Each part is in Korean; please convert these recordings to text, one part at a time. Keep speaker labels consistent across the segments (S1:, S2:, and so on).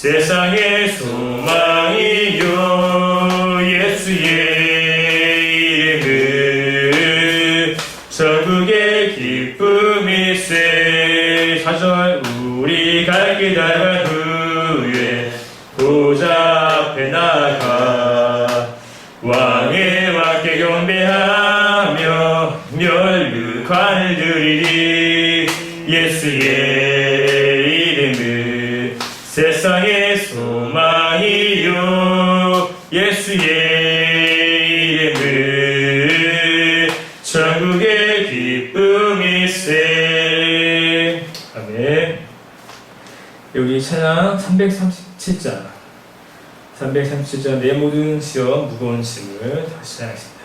S1: 세상의 소망이요 예수의 이름은 천국의 기쁨일세. 4절 우리 갈 길 다 후에 보좌 앞에 나가 왕의 왕께 경배하며 멸류관을 드리리. 예수의 이름은 세상의 소망이요 예수의 이름은 천국의 기쁨일세. 아멘. 여기 찬양 337장 내 모든 시험 무거운 짐을 다시 찬양했습니다.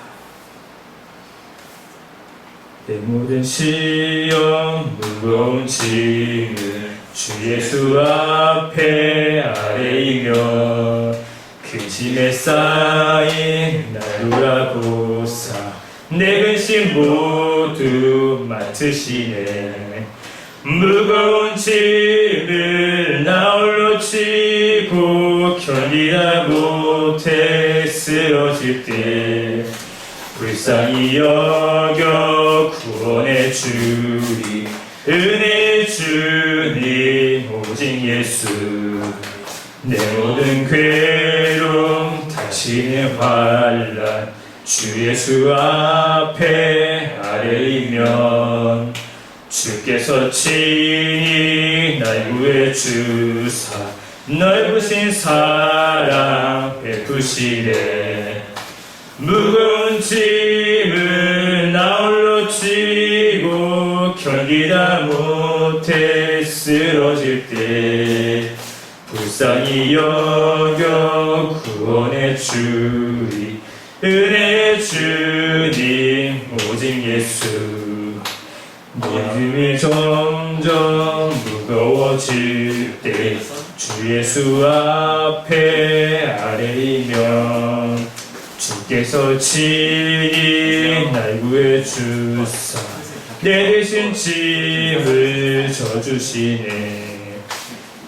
S1: 내 모든 시험 무거운 짐을 주 예수 앞에 아뢰이며 그 짐에 쌓인 날 돌아보사 내 근심 모두 맡으시네. 무거운 짐을 나 홀로 지고 견디다 못해 쓰러질 때 불쌍히 여겨 구원해 주리. 은혜 주님 오직 예수. 내 모든 괴로움 당신의 환난 주 예수 앞에 아뢰이면 주께서 친히 날 구해 주사 넓으신 사랑 베푸시네. 무거운 짐을 나 홀로 지고 견디다 못해 쓰러질 때 불쌍히 여겨 구원해 주리. 은혜 주님 오직 예수. 믿음이 점점 무거워질 때 주 예수 앞에 아뢰이면 주께서 친히 날 구해 주사 내 대신 짐을 져주시네.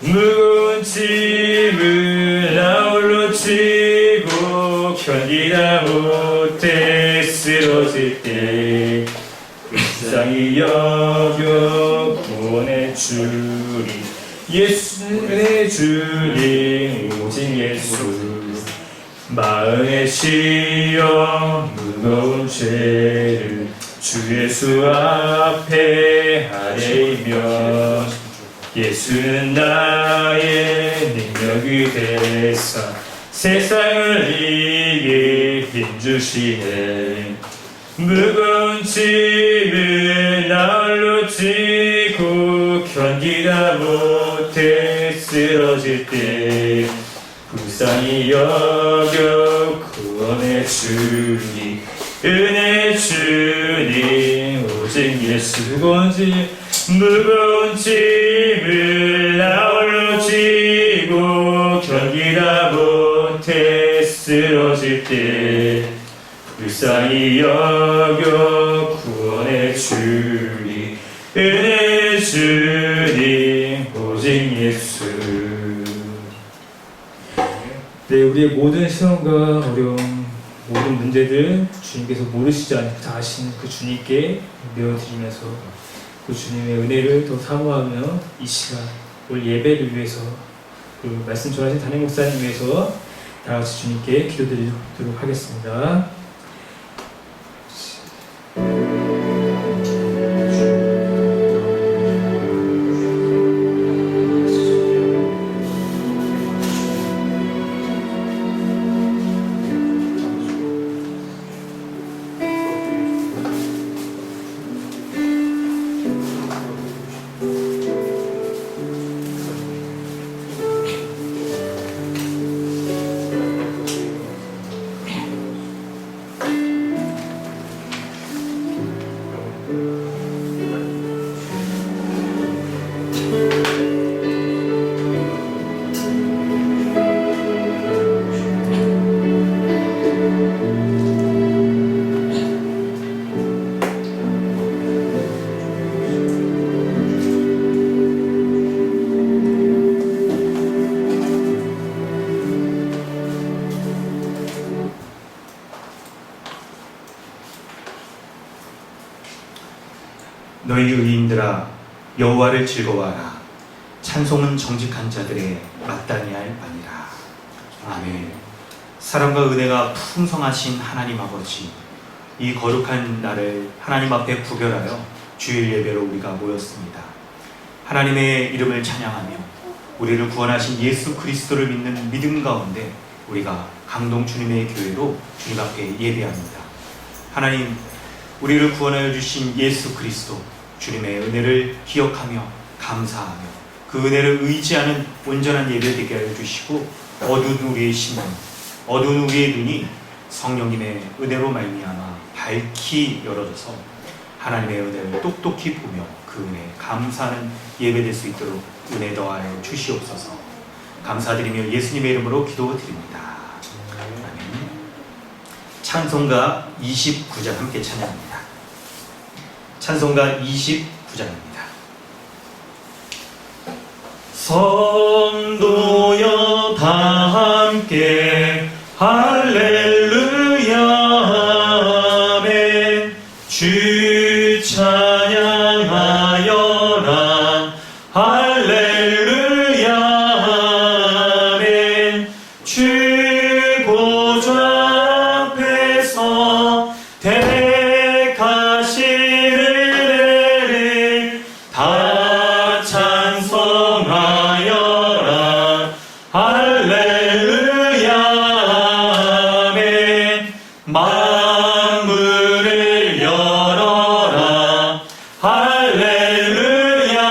S1: 무거운 짐을 나 홀로 지고 견디다 못해 쓰러질 때 불쌍히 여겨 구원해 주리. 예수의 주님 오직 예수. 마음의 시험 무거운 죄를 주 예수 앞에 아뢰이며 예수는 나의 능력이 되사 세상을 이길 힘주시네. 무거운 짐을 나 홀로 지고 견디다 못해 쓰러질 때 불쌍히 여겨 구원해 주리. 은혜 주님 오직 예수. 무거운 짐을 나 홀로 지고 견디다 못해 쓰러질 때 불쌍히 여겨 구원해 주리. 은혜 주님 오직 예수. 네, 우리의 모든 시험과 어려움, 모든 문제들 주님께서 모르시지 않고 다 아시는 그 주님께 내어드리면서 그 주님의 은혜를 더 사모하며 이 시간 오늘 예배를 위해서 그 말씀 전하신 담임 목사님 위해서 다 같이 주님께 기도드리도록 하겠습니다.
S2: 너희 의인들아 여호와를 즐거워하라. 찬송은 정직한 자들의 마땅히 할 바니라. 아멘. 사랑과 은혜가 풍성하신 하나님 아버지, 이 거룩한 날을 하나님 앞에 구별하여 주일 예배로 우리가 모였습니다. 하나님의 이름을 찬양하며 우리를 구원하신 예수 그리스도를 믿는 믿음 가운데 우리가 강동 주님의 교회로 주님 앞에 예배합니다. 하나님, 우리를 구원하여 주신 예수 그리스도 주님의 은혜를 기억하며 감사하며 그 은혜를 의지하는 온전한 예배 되게 하여 주시고, 어두운 우리의 심령, 어두운 우리의 눈이 성령님의 은혜로 말미암아 밝히 열어져서 하나님의 은혜를 똑똑히 보며 그 은혜에 감사하는 예배 될 수 있도록 은혜 더하여 주시옵소서. 감사드리며 예수님의 이름으로 기도드립니다. 아멘. 찬송가 29장 함께 찬양합니다. 찬송가 29장입니다. 성도여 다 함께 할렐루야 아멘. 주 찬양하여라 할렐루야 아멘. 주 보좌 앞에서 택하시는 다 찬송하여라 할렐루야 아멘. 만물을 열어라 할렐루야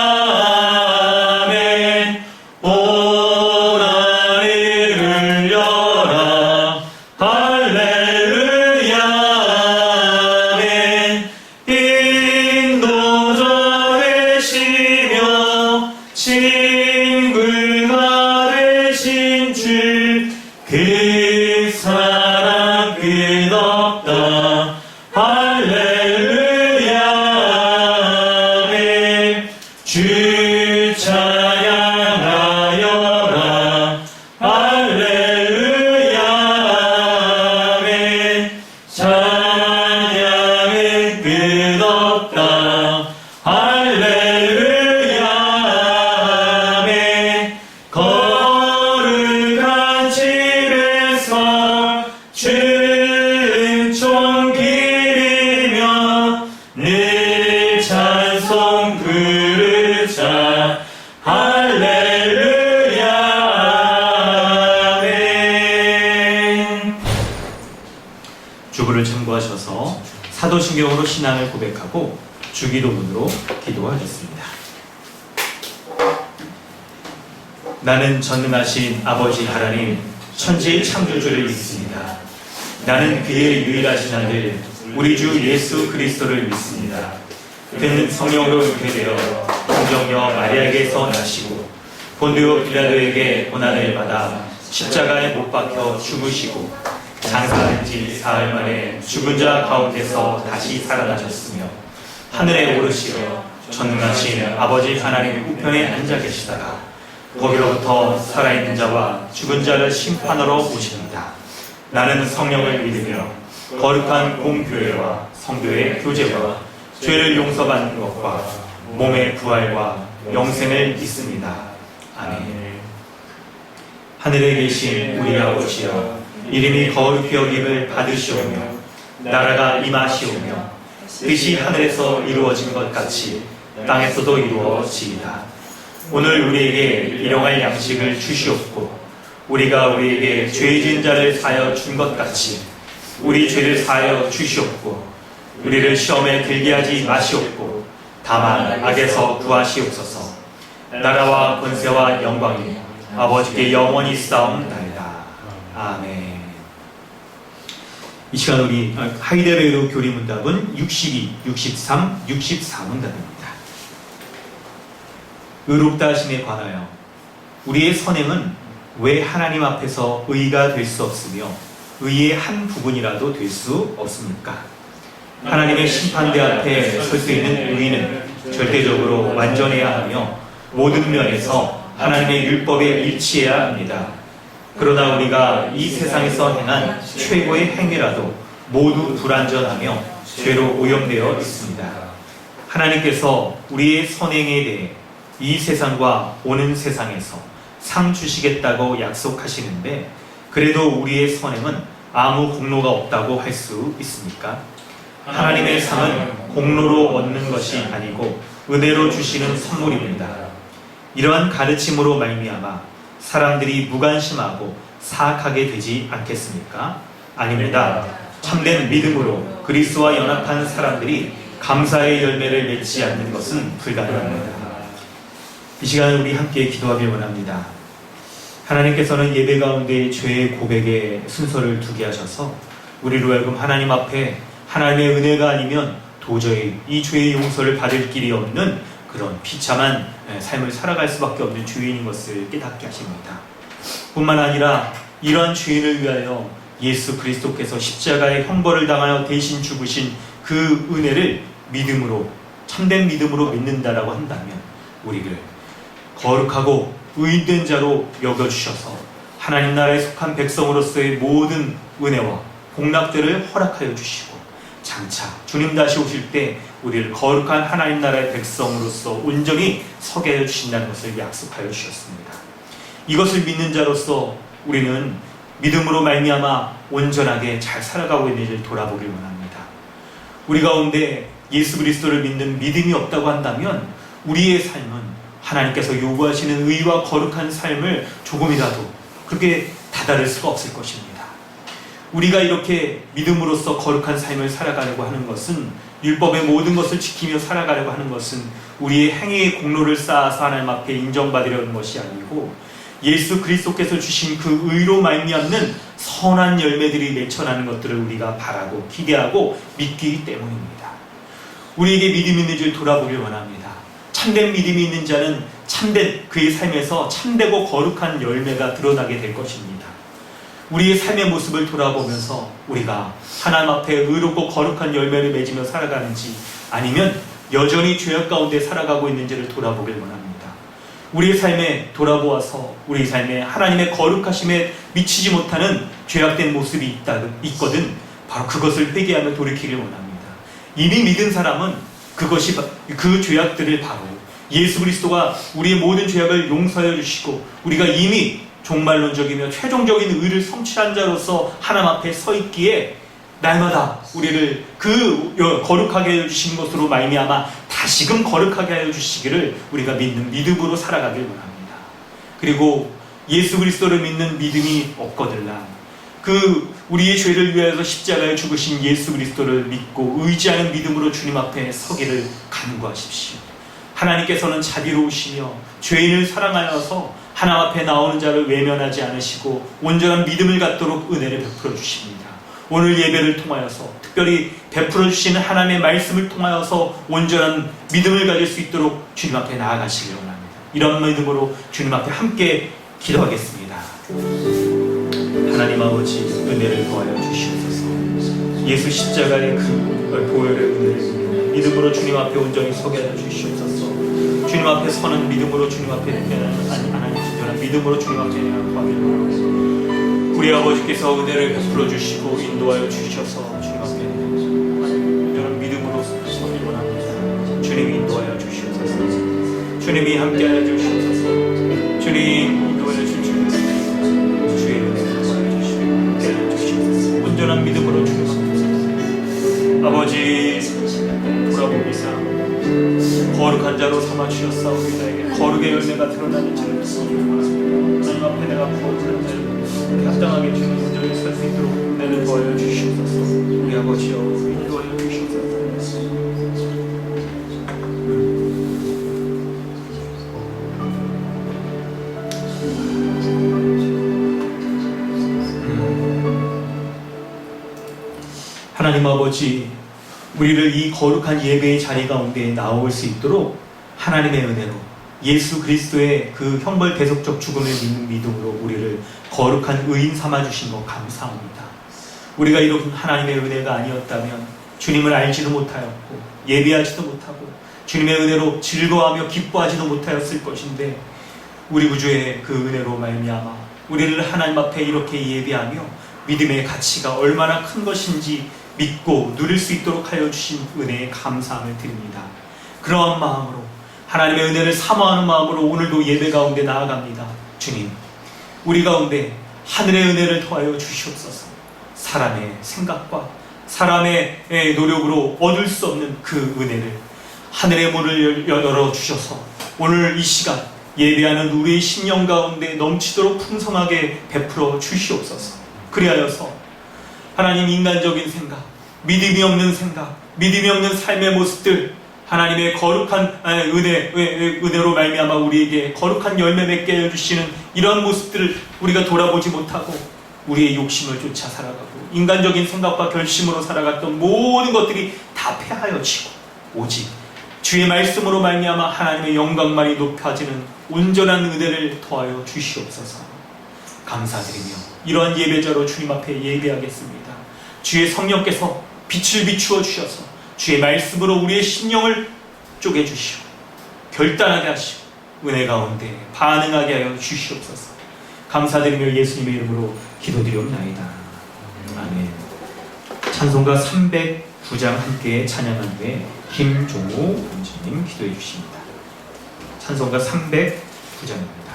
S2: 아멘. 온 하늘을 열라 할렐루야 아멘. 인도자 되시며 친구가 되신 주 그 사랑 끝없다 할렐루야 아멘. 주 찬양하여라 할렐루야 아멘. 찬양은 끝없다 할렐루야 아멘. 거룩한 집에서 은총 기리며 늘 찬송 부르자 할렐루야 아멘. 주부를 참고하셔서 사도신경으로 신앙을 고백하고 주기도문으로 기도하겠습니다. 나는 전능하신 아버지 하나님 천지의 창조주를 믿습니다. 나는 그의 유일하신 아들 우리 주 예수 그리스도를 믿습니다. 그는 성령으로 잉태되어 동정녀 마리아에게서 나시고 본디오 빌라도에게 고난을 받아 십자가에 못 박혀 죽으시고 장사한 지 사흘 만에 죽은 자 가운데서 다시 살아나셨으며 하늘에 오르시어 전능하신 아버지 하나님 우편에 앉아 계시다가 거기로부터 살아있는 자와 죽은 자를 심판하러 오십니다. 나는 성령을 믿으며 거룩한 공교회와 성도의 교제와 죄를 용서받는 것과 몸의 부활과 영생을 믿습니다. 아멘. 하늘에 계신 우리 아버지여, 이름이 거룩히 여김을 받으시오며 나라가 임하시오며 뜻이 하늘에서 이루어진 것 같이 땅에서도 이루어지이다. 오늘 우리에게 일용할 양식을 주시옵고 우리가 우리에게 죄 지은 자를 사하여 준 것 같이 우리 죄를 사하여 주시옵고 우리를 시험에 들게 하지 마시옵고 다만 악에서 구하시옵소서. 나라와 권세와 영광이 아버지께 영원히 싸움나이다. 아멘. 이 시간 우리 하이데르 교리문답은 62, 63, 64문답입니다. 의롭다 하심에 관하여 우리의 선행은 왜 하나님 앞에서 의가 될 수 없으며 의의 한 부분이라도 될 수 없습니까? 하나님의 심판대 앞에 설 수 있는 의는 절대적으로 완전해야 하며 모든 면에서 하나님의 율법에 일치해야 합니다. 그러나 우리가 이 세상에서 행한 최고의 행위라도 모두 불완전하며 죄로 오염되어 있습니다. 하나님께서 우리의 선행에 대해 이 세상과 오는 세상에서 상 주시겠다고 약속하시는데, 그래도 우리의 선행은 아무 공로가 없다고 할 수 있습니까? 하나님의 상은 공로로 얻는 것이 아니고 은혜로 주시는 선물입니다. 이러한 가르침으로 말미암아 사람들이 무관심하고 사악하게 되지 않겠습니까? 아닙니다. 참된 믿음으로 그리스도와 연합한 사람들이 감사의 열매를 맺지 않는 것은 불가능합니다. 이 시간에 우리 함께 기도하길 원합니다. 하나님께서는 예배 가운데 죄의 고백의 순서를 두게 하셔서 우리로 하여금 하나님 앞에 하나님의 은혜가 아니면 도저히 이 죄의 용서를 받을 길이 없는 그런 비참한 삶을 살아갈 수밖에 없는 죄인인 것을 깨닫게 하십니다. 뿐만 아니라 이러한 죄인을 위하여 예수 그리스도께서 십자가의 형벌을 당하여 대신 죽으신 그 은혜를 믿음으로, 참된 믿음으로 믿는다라고 한다면 우리를 거룩하고 의인된 자로 여겨주셔서 하나님 나라에 속한 백성으로서의 모든 은혜와 복락들을 허락하여 주시고, 장차 주님 다시 오실 때 우리를 거룩한 하나님 나라의 백성으로서 온전히 서게 하여 주신다는 것을 약속하여 주셨습니다. 이것을 믿는 자로서 우리는 믿음으로 말미암아 온전하게 잘 살아가고 있는지를 돌아보길 원합니다. 우리 가운데 예수 그리스도를 믿는 믿음이 없다고 한다면 우리의 삶은 하나님께서 요구하시는 의와 거룩한 삶을 조금이라도 그렇게 다다를 수가 없을 것입니다. 우리가 이렇게 믿음으로써 거룩한 삶을 살아가려고 하는 것은, 율법의 모든 것을 지키며 살아가려고 하는 것은 우리의 행위의 공로를 쌓아서 하나님 앞에 인정받으려는 것이 아니고 예수 그리스도께서 주신 그 의로 말미암는 선한 열매들이 맺혀나는 것들을 우리가 바라고 기대하고 믿기 때문입니다. 우리에게 믿음이 있는지를 돌아보길 원합니다. 참된 믿음이 있는 자는 참된 그의 삶에서 참되고 거룩한 열매가 드러나게 될 것입니다. 우리의 삶의 모습을 돌아보면서 우리가 하나님 앞에 의롭고 거룩한 열매를 맺으며 살아가는지, 아니면 여전히 죄악 가운데 살아가고 있는지를 돌아보길 원합니다. 우리의 삶에 돌아보아서 우리의 삶에 하나님의 거룩하심에 미치지 못하는 죄악된 모습이 있거든 바로 그것을 회개하며 돌이키길 원합니다. 이미 믿은 사람은 그 죄악들을 바로 예수 그리스도가 우리의 모든 죄악을 용서해 주시고 우리가 이미 종말론적이며 최종적인 의를 성취한 자로서 하나님 앞에 서 있기에 날마다 우리를 그 거룩하게 해주신 것으로 말미암아 다시금 거룩하게 하여 주시기를 우리가 믿는 믿음으로 살아가길 원합니다. 그리고 예수 그리스도를 믿는 믿음이 없거들라 우리의 죄를 위하여서 십자가에 죽으신 예수 그리스도를 믿고 의지하는 믿음으로 주님 앞에 서기를 간구하십시오. 하나님께서는 자비로우시며 죄인을 사랑하여서 하나님 앞에 나오는 자를 외면하지 않으시고 온전한 믿음을 갖도록 은혜를 베풀어 주십니다. 오늘 예배를 통하여서 특별히 베풀어 주시는 하나님의 말씀을 통하여서 온전한 믿음을 가질 수 있도록 주님 앞에 나아가시길 원합니다. 이런 믿음으로 주님 앞에 함께 기도하겠습니다. 하나님 아버지, 은혜를 더하여 주시옵소서. 예수 십자가의 그 보혈의 은혜를 믿음으로 주님 앞에 온전히 서게 하여 주시옵소서. 주님 앞에 서는 믿음으로 주님 앞에 하나님 믿음으로 주님 앞에 구하길 원합니다. 우리 아버지께서 은혜를 베풀어 주시고 인도하여 주셔서 주님 앞에 온전한 믿음으로 서길 원합니다. 주님이 인도하여 주시옵소서. 주님이 함께하여 주시옵소서. 주님 인도하여 주시옵소서. 주의 은혜를 더하여 주시고 함께하여 주시옵소서. 온전한 믿음으로 주님 앞에 아버지 돌아봅니다. 거룩한 자로 삼아 주셨사오니 거룩의 열매가 드러나는 자를 하나님 앞에 내가 거룩한 자를 합당하게 주님 온전히 설 수 있도록 은혜를 더하여 주시옵소서. 우리 아버지여 인도하여 주시옵소서. 하나님 아버지, 우리를 이 거룩한 예배의 자리 가운데 나올 수 있도록 하나님의 은혜로 예수 그리스도의 그 형벌 대속적 죽음을 믿는 믿음으로 우리를 거룩한 의인 삼아주신 것 감사합니다. 우리가 이런 하나님의 은혜가 아니었다면 주님을 알지도 못하였고 예배하지도 못하고 주님의 은혜로 즐거워하며 기뻐하지도 못하였을 것인데, 우리 구주의 그 은혜로 말미암아 우리를 하나님 앞에 이렇게 예배하며 믿음의 가치가 얼마나 큰 것인지 믿고 누릴 수 있도록 하여 주신 은혜에 감사함을 드립니다. 그러한 마음으로 하나님의 은혜를 사모하는 마음으로 오늘도 예배 가운데 나아갑니다. 주님, 우리 가운데 하늘의 은혜를 더하여 주시옵소서. 사람의 생각과 사람의 노력으로 얻을 수 없는 그 은혜를 하늘의 문을 열어 주셔서 오늘 이 시간 예배하는 우리의 심령 가운데 넘치도록 풍성하게 베풀어 주시옵소서. 그리하여서 하나님, 인간적인 생각, 믿음이 없는 생각, 믿음이 없는 삶의 모습들, 하나님의 거룩한 은혜로 말미암아 우리에게 거룩한 열매 맺게 해주시는 이런 모습들을 우리가 돌아보지 못하고 우리의 욕심을 쫓아 살아가고 인간적인 생각과 결심으로 살아갔던 모든 것들이 다 폐하여지고 오직 주의 말씀으로 말미암아 하나님의 영광만이 높아지는 온전한 은혜를 더하여 주시옵소서. 감사드리며 이러한 예배자로 주님 앞에 예배하겠습니다. 주의 성령께서 빛을 비추어 주셔서 주의 말씀으로 우리의 심령을 쪼개주시고 결단하게 하시고 은혜 가운데 반응하게 하여 주시옵소서. 감사드리며 예수님의 이름으로 기도드리옵나이다. 아멘. 찬송가 309장 함께 찬양한 후에 김종우 원주님 기도해 주십니다. 찬송가 309장입니다.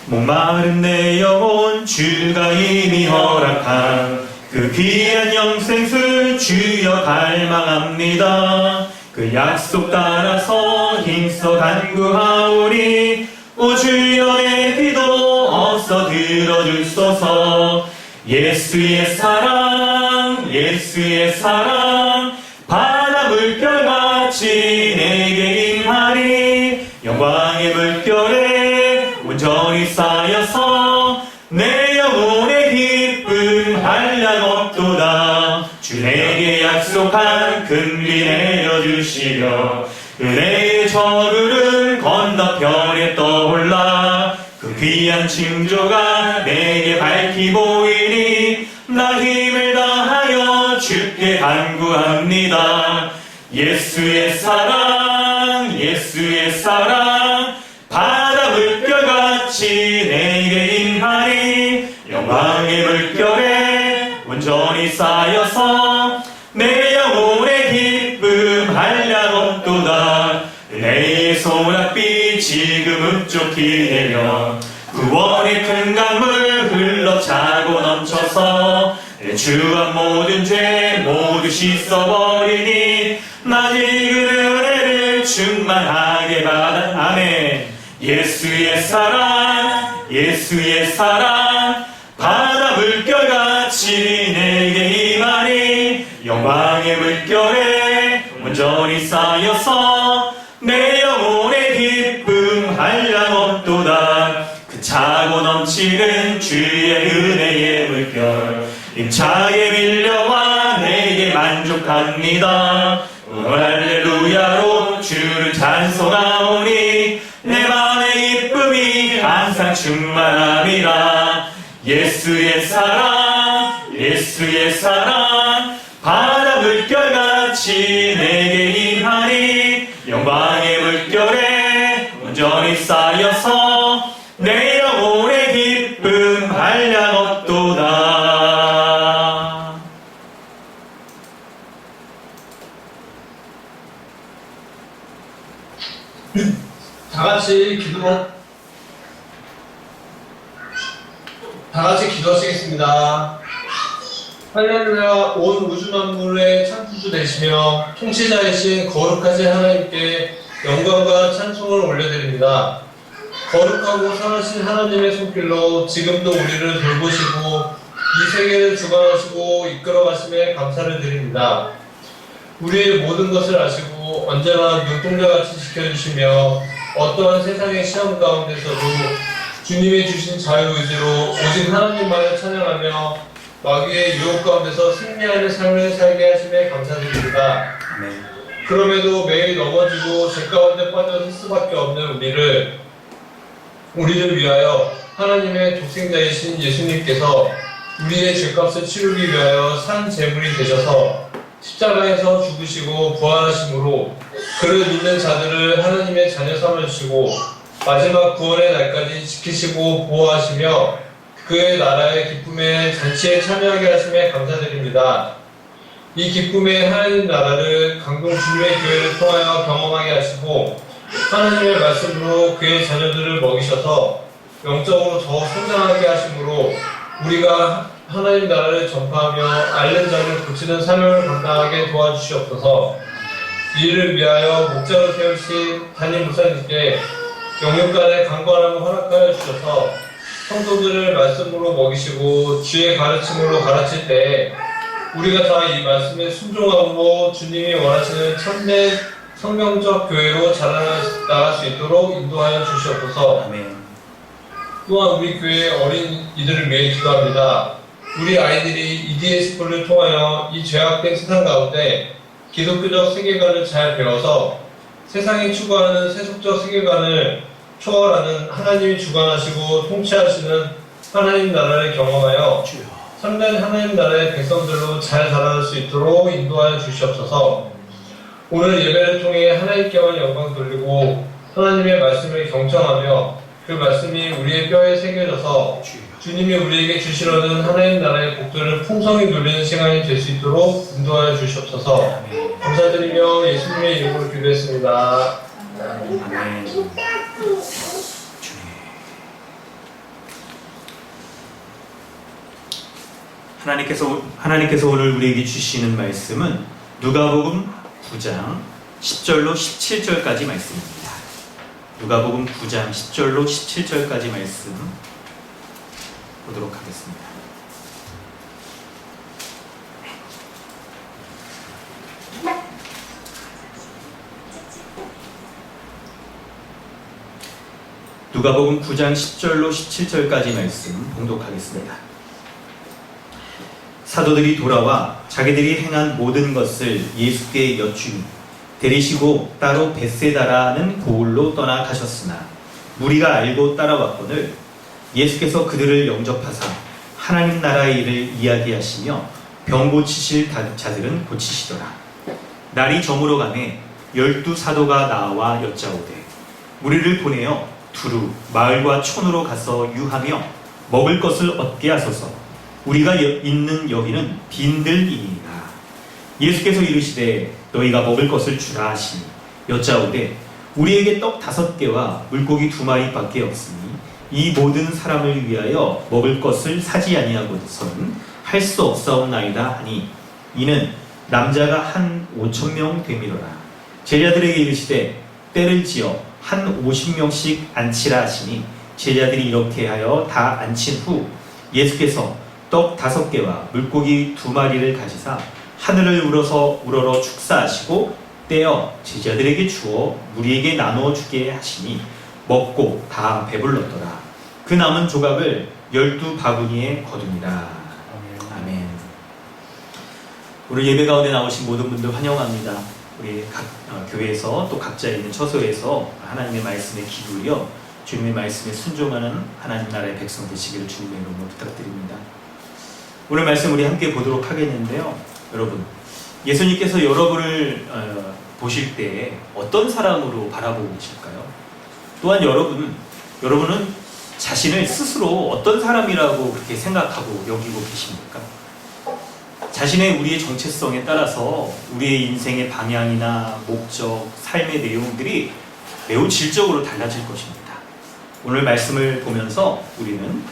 S2: 목마른 내 영혼 주가 이미 허락한 그 귀한 영생수 주여 갈망합니다. 그 약속 따라서 힘써 간구하오리. 오 주여 내 기도 어서 들어주소서. 예수의 사랑 예수의 사랑 바다 물결같이 내게 임하리. 영광의 물결에 온전히 쌓여서 내 영혼의 기쁨 한량 없도다. 주 내게 약속한 금비 내려주시려 은혜의 저루를 건너편에 떠올라. 그 귀한 징조가 내게 밝히 보이니 나 힘을 다하여 주께 간구합니다. 예수의 사랑 예수의 사랑 바다 물결같이 내게 임하니. 영광의 물결에 온전히 쌓여서 내 영혼의 기쁨 한량 없도다. 은혜의 소낙비 지금 흡족히 내려 구원의 큰 강물 흘러차고 넘쳐서 내 주한 모든 죄 모두 씻어버리니 나 지금 은혜를 충만하게 받아. 아멘. 예수의 사랑 예수의 사랑 바다 물결같이 내게 임하니. 영광의 물결에 온전히 쌓여서 내 영혼의 기쁨 한량 없도다. 그 차고 넘치는 주의 은혜의 물결 힘차게 밀려와 내게 만족합니다. 할렐루야로 주를 찬송하오니 내 맘의 기쁨이 항상 충만함이라. 예수의 사랑 예수의 사랑 바다 물결같이 내게 임하니. 영광의 물결에 온전히 쌓여서 내 영혼의 기쁨 한량 없도다.
S3: 다 같이 기도하시겠습니다. 할렐루야. 온 우주 만물의 창조주 되시며 통치자이신 거룩하신 하나님께 영광과 찬송을 올려드립니다. 거룩하고 선하신 하나님의 손길로 지금도 우리를 돌보시고 이 세계를 주관하시고 이끌어가심에 감사를 드립니다. 우리의 모든 것을 아시고 언제나 눈동자같이 지켜주시며 어떠한 세상의 시험 가운데서도 주님이 주신 자유의지로 오직 하나님만을 찬양하며 마귀의 유혹 가운데서 승리하는 삶을 살게 하심에 감사드립니다. 그럼에도 매일 넘어지고 죄 가운데 빠져 설 수밖에 없는 우리를 위하여 하나님의 독생자이신 예수님께서 우리의 죄값을 치르기 위하여 산 제물이 되셔서 십자가에서 죽으시고 부활하심으로 그를 믿는 자들을 하나님의 자녀 삼아주시고 마지막 구원의 날까지 지키시고 보호하시며 그의 나라의 기쁨의 잔치에 참여하게 하심에 감사드립니다. 이 기쁨의 하나님 나라를 강동 주님의 교회를 통하여 경험하게 하시고 하나님의 말씀으로 그의 자녀들을 먹이셔서 영적으로 더 성장하게 하심으로 우리가 하나님 나라를 전파하며 앓는 자를 고치는 사명을 감당하게 도와주시옵소서. 이를 위하여 목자로 세우신 담임 목사님께 영육간의 강건함을 허락하여 주셔서 성도들을 말씀으로 먹이시고 주의 가르침으로 가르칠 때 우리가 다 이 말씀에 순종함으로 주님이 원하시는 참된 성경적 교회로 자라나갈 수 있도록 인도하여 주시옵소서.
S2: 아멘.
S3: 또한 우리 교회 어린 이들을 위해 기도합니다. 우리 아이들이 EDS콜을 통하여 이 죄악된 세상 가운데 기독교적 세계관을 잘 배워서 세상이 추구하는 세속적 세계관을 초월하는 하나님이 주관하시고 통치하시는 하나님 나라를 경험하여
S2: 주여.
S3: 참된 하나님 나라의 백성들로 잘 자라날 수 있도록 인도하여 주시옵소서. 오늘 예배를 통해 하나님께만 영광 돌리고 하나님의 말씀을 경청하며 그 말씀이 우리의 뼈에 새겨져서
S2: 주여.
S3: 주님이 우리에게 주시려는 하나님 나라의 복들을 풍성히 누리는 시간이 될 수 있도록 인도하여 주시옵소서.
S2: 아멘.
S3: 감사드리며 예수님의 이름으로 기도했습니다.
S2: 아멘. 주님. 하나님께서 오늘 우리에게 주시는 말씀은 누가복음 9장 10절로 17절까지 말씀입니다. 누가복음 9장 10절로 17절까지 말씀 보도록 하겠습니다. 누가복음 9장 10절로 17절까지 말씀 봉독하겠습니다. 사도들이 돌아와 자기들이 행한 모든 것을 예수께 여쭈니 데리시고 따로 벳세다라는 고을로 떠나가셨으나 무리가 알고 따라왔거늘 예수께서 그들을 영접하사 하나님 나라의 일을 이야기하시며 병 고치실 자들은 고치시더라. 날이 저물어 가매 12 사도가 나와 여짜오되 우리를 보내어 두루 마을과 촌으로 가서 유하며 먹을 것을 얻게 하소서. 우리가 있는 여기는 빈들이니라. 예수께서 이르시되 너희가 먹을 것을 주라 하시니 여짜오되 우리에게 떡 5개와 물고기 2마리밖에 없으니 이 모든 사람을 위하여 먹을 것을 사지 아니하고서는 할 수 없사옵나이다 하니 이는 남자가 한 5,000명 되미로라. 제자들에게 이르시되 때를 지어 한 50명씩 앉히라 하시니 제자들이 이렇게 하여 다 앉힌 후 예수께서 떡 5개와 물고기 2마리를 가지사 하늘을 우러러 축사하시고 떼어 제자들에게 주어 무리에게 나누어 주게 하시니 먹고 다 배불렀더라. 그 남은 조각을 12바구니에 거두니라. 아멘. 오늘 예배 가운데 나오신 모든 분들 환영합니다. 우리 각 교회에서 또 각자 있는 처소에서 하나님의 말씀에 기울여 주님의 말씀에 순종하는 하나님 나라의 백성 되시기를 주님의 이름으로 부탁드립니다. 오늘 말씀 우리 함께 보도록 하겠는데요. 여러분, 예수님께서 여러분을 보실 때 어떤 사람으로 바라보고 계실까요? 또한 여러분은 자신을 스스로 어떤 사람이라고 그렇게 생각하고 여기고 계십니까? 우리의 정체성에 따라서 우리의 인생의 방향이나 목적, 삶의 내용들이 매우 질적으로 달라질 것입니다. 오늘 말씀을 보면서 우리는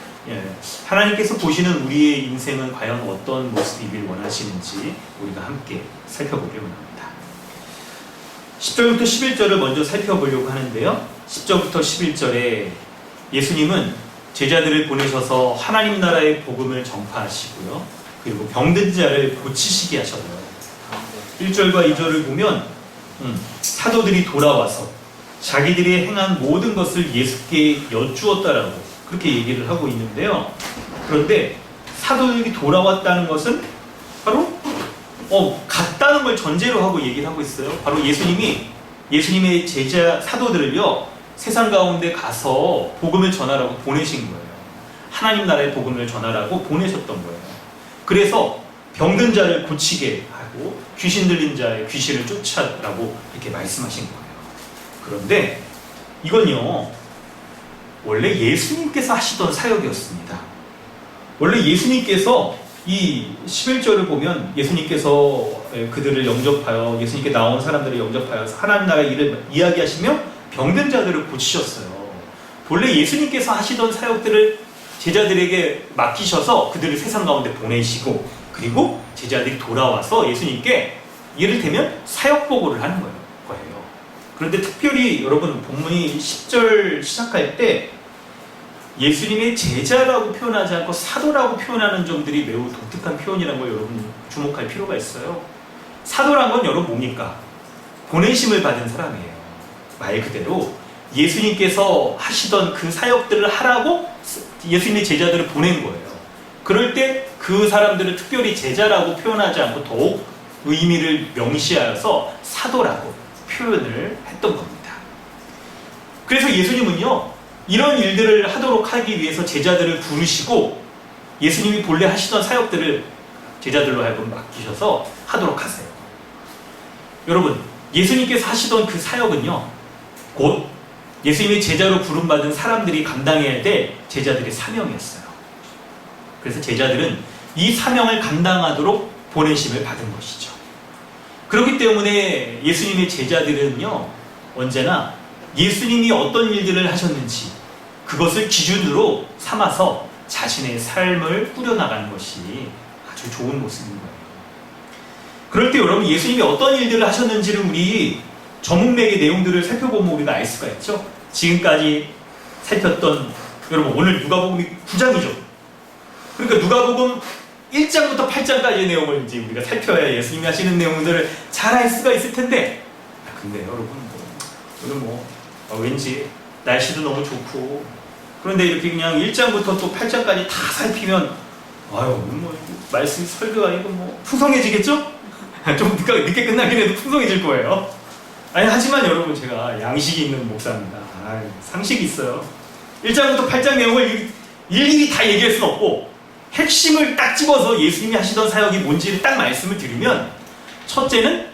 S2: 하나님께서 보시는 우리의 인생은 과연 어떤 모습이길 원하시는지 우리가 함께 살펴보려고 합니다. 10절부터 11절을 먼저 살펴보려고 하는데요. 10절부터 11절에 예수님은 제자들을 보내셔서 하나님 나라의 복음을 전파하시고요. 그리고 병든 자를 고치시게 하셨어요. 1절과 2절을 보면 사도들이 돌아와서 자기들이 행한 모든 것을 예수께 여쭈었다라고 그렇게 얘기를 하고 있는데요. 그런데 사도들이 돌아왔다는 것은 바로 갔다는 걸 전제로 하고 얘기를 하고 있어요. 바로 예수님의 제자 사도들을요, 세상 가운데 가서 복음을 전하라고 보내신 거예요. 하나님 나라의 복음을 전하라고 보내셨던 거예요. 그래서 병든 자를 고치게 하고 귀신 들린 자의 귀신을 쫓아라고 이렇게 말씀하신 거예요. 그런데 이건요, 원래 예수님께서 하시던 사역이었습니다. 원래 예수님께서 이 11절을 보면 예수님께서 그들을 영접하여 예수님께 나온 사람들을 영접하여 하나님 나라 일을 이야기하시며 병든 자들을 고치셨어요. 본래 예수님께서 하시던 사역들을 제자들에게 맡기셔서 그들을 세상 가운데 보내시고 그리고 제자들이 돌아와서 예수님께 이를테면 사역 보고를 하는 거예요. 그런데 특별히 여러분 본문이 10절 시작할 때 예수님의 제자라고 표현하지 않고 사도라고 표현하는 점들이 매우 독특한 표현이라는 걸 여러분 주목할 필요가 있어요. 사도란 건 여러분 뭡니까? 보내심을 받은 사람이에요. 말 그대로 예수님께서 하시던 그 사역들을 하라고 예수님의 제자들을 보낸 거예요. 그럴 때 그 사람들을 특별히 제자라고 표현하지 않고 더욱 의미를 명시하여서 사도라고 표현을 했던 겁니다. 그래서 예수님은요, 이런 일들을 하도록 하기 위해서 제자들을 부르시고 예수님이 본래 하시던 사역들을 제자들로 하여금 맡기셔서 하도록 하세요. 여러분, 예수님께서 하시던 그 사역은요, 곧 예수님의 제자로 부름받은 사람들이 감당해야 될 제자들의 사명이었어요. 그래서 제자들은 이 사명을 감당하도록 보내심을 받은 것이죠. 그렇기 때문에 예수님의 제자들은요, 언제나 예수님이 어떤 일들을 하셨는지 그것을 기준으로 삼아서 자신의 삶을 꾸려나가는 것이 아주 좋은 모습인 거예요. 그럴 때 여러분, 예수님이 어떤 일들을 하셨는지를 우리 전문맥의 내용들을 살펴보면 우리가 알 수가 있죠. 지금까지 살폈던, 여러분 오늘 누가복음이 9장이죠. 그러니까 누가복음 1장부터 8장까지의 내용을 이제 우리가 살펴야 예수님이 하시는 내용들을 잘 알 수가 있을 텐데, 근데 여러분 오늘 왠지 날씨도 너무 좋고 그런데 이렇게 그냥 1장부터 또 8장까지 다 살피면 아유 말씀 설교가 이거 풍성해지겠죠? 좀 늦게 끝나긴 해도 풍성해질 거예요. 아니 하지만 여러분 제가 양식이 있는 목사입니다. 상식이 있어요. 1장부터 8장 내용을 일일이 다 얘기할 수는 없고 핵심을 딱 집어서 예수님이 하시던 사역이 뭔지를 딱 말씀을 드리면, 첫째는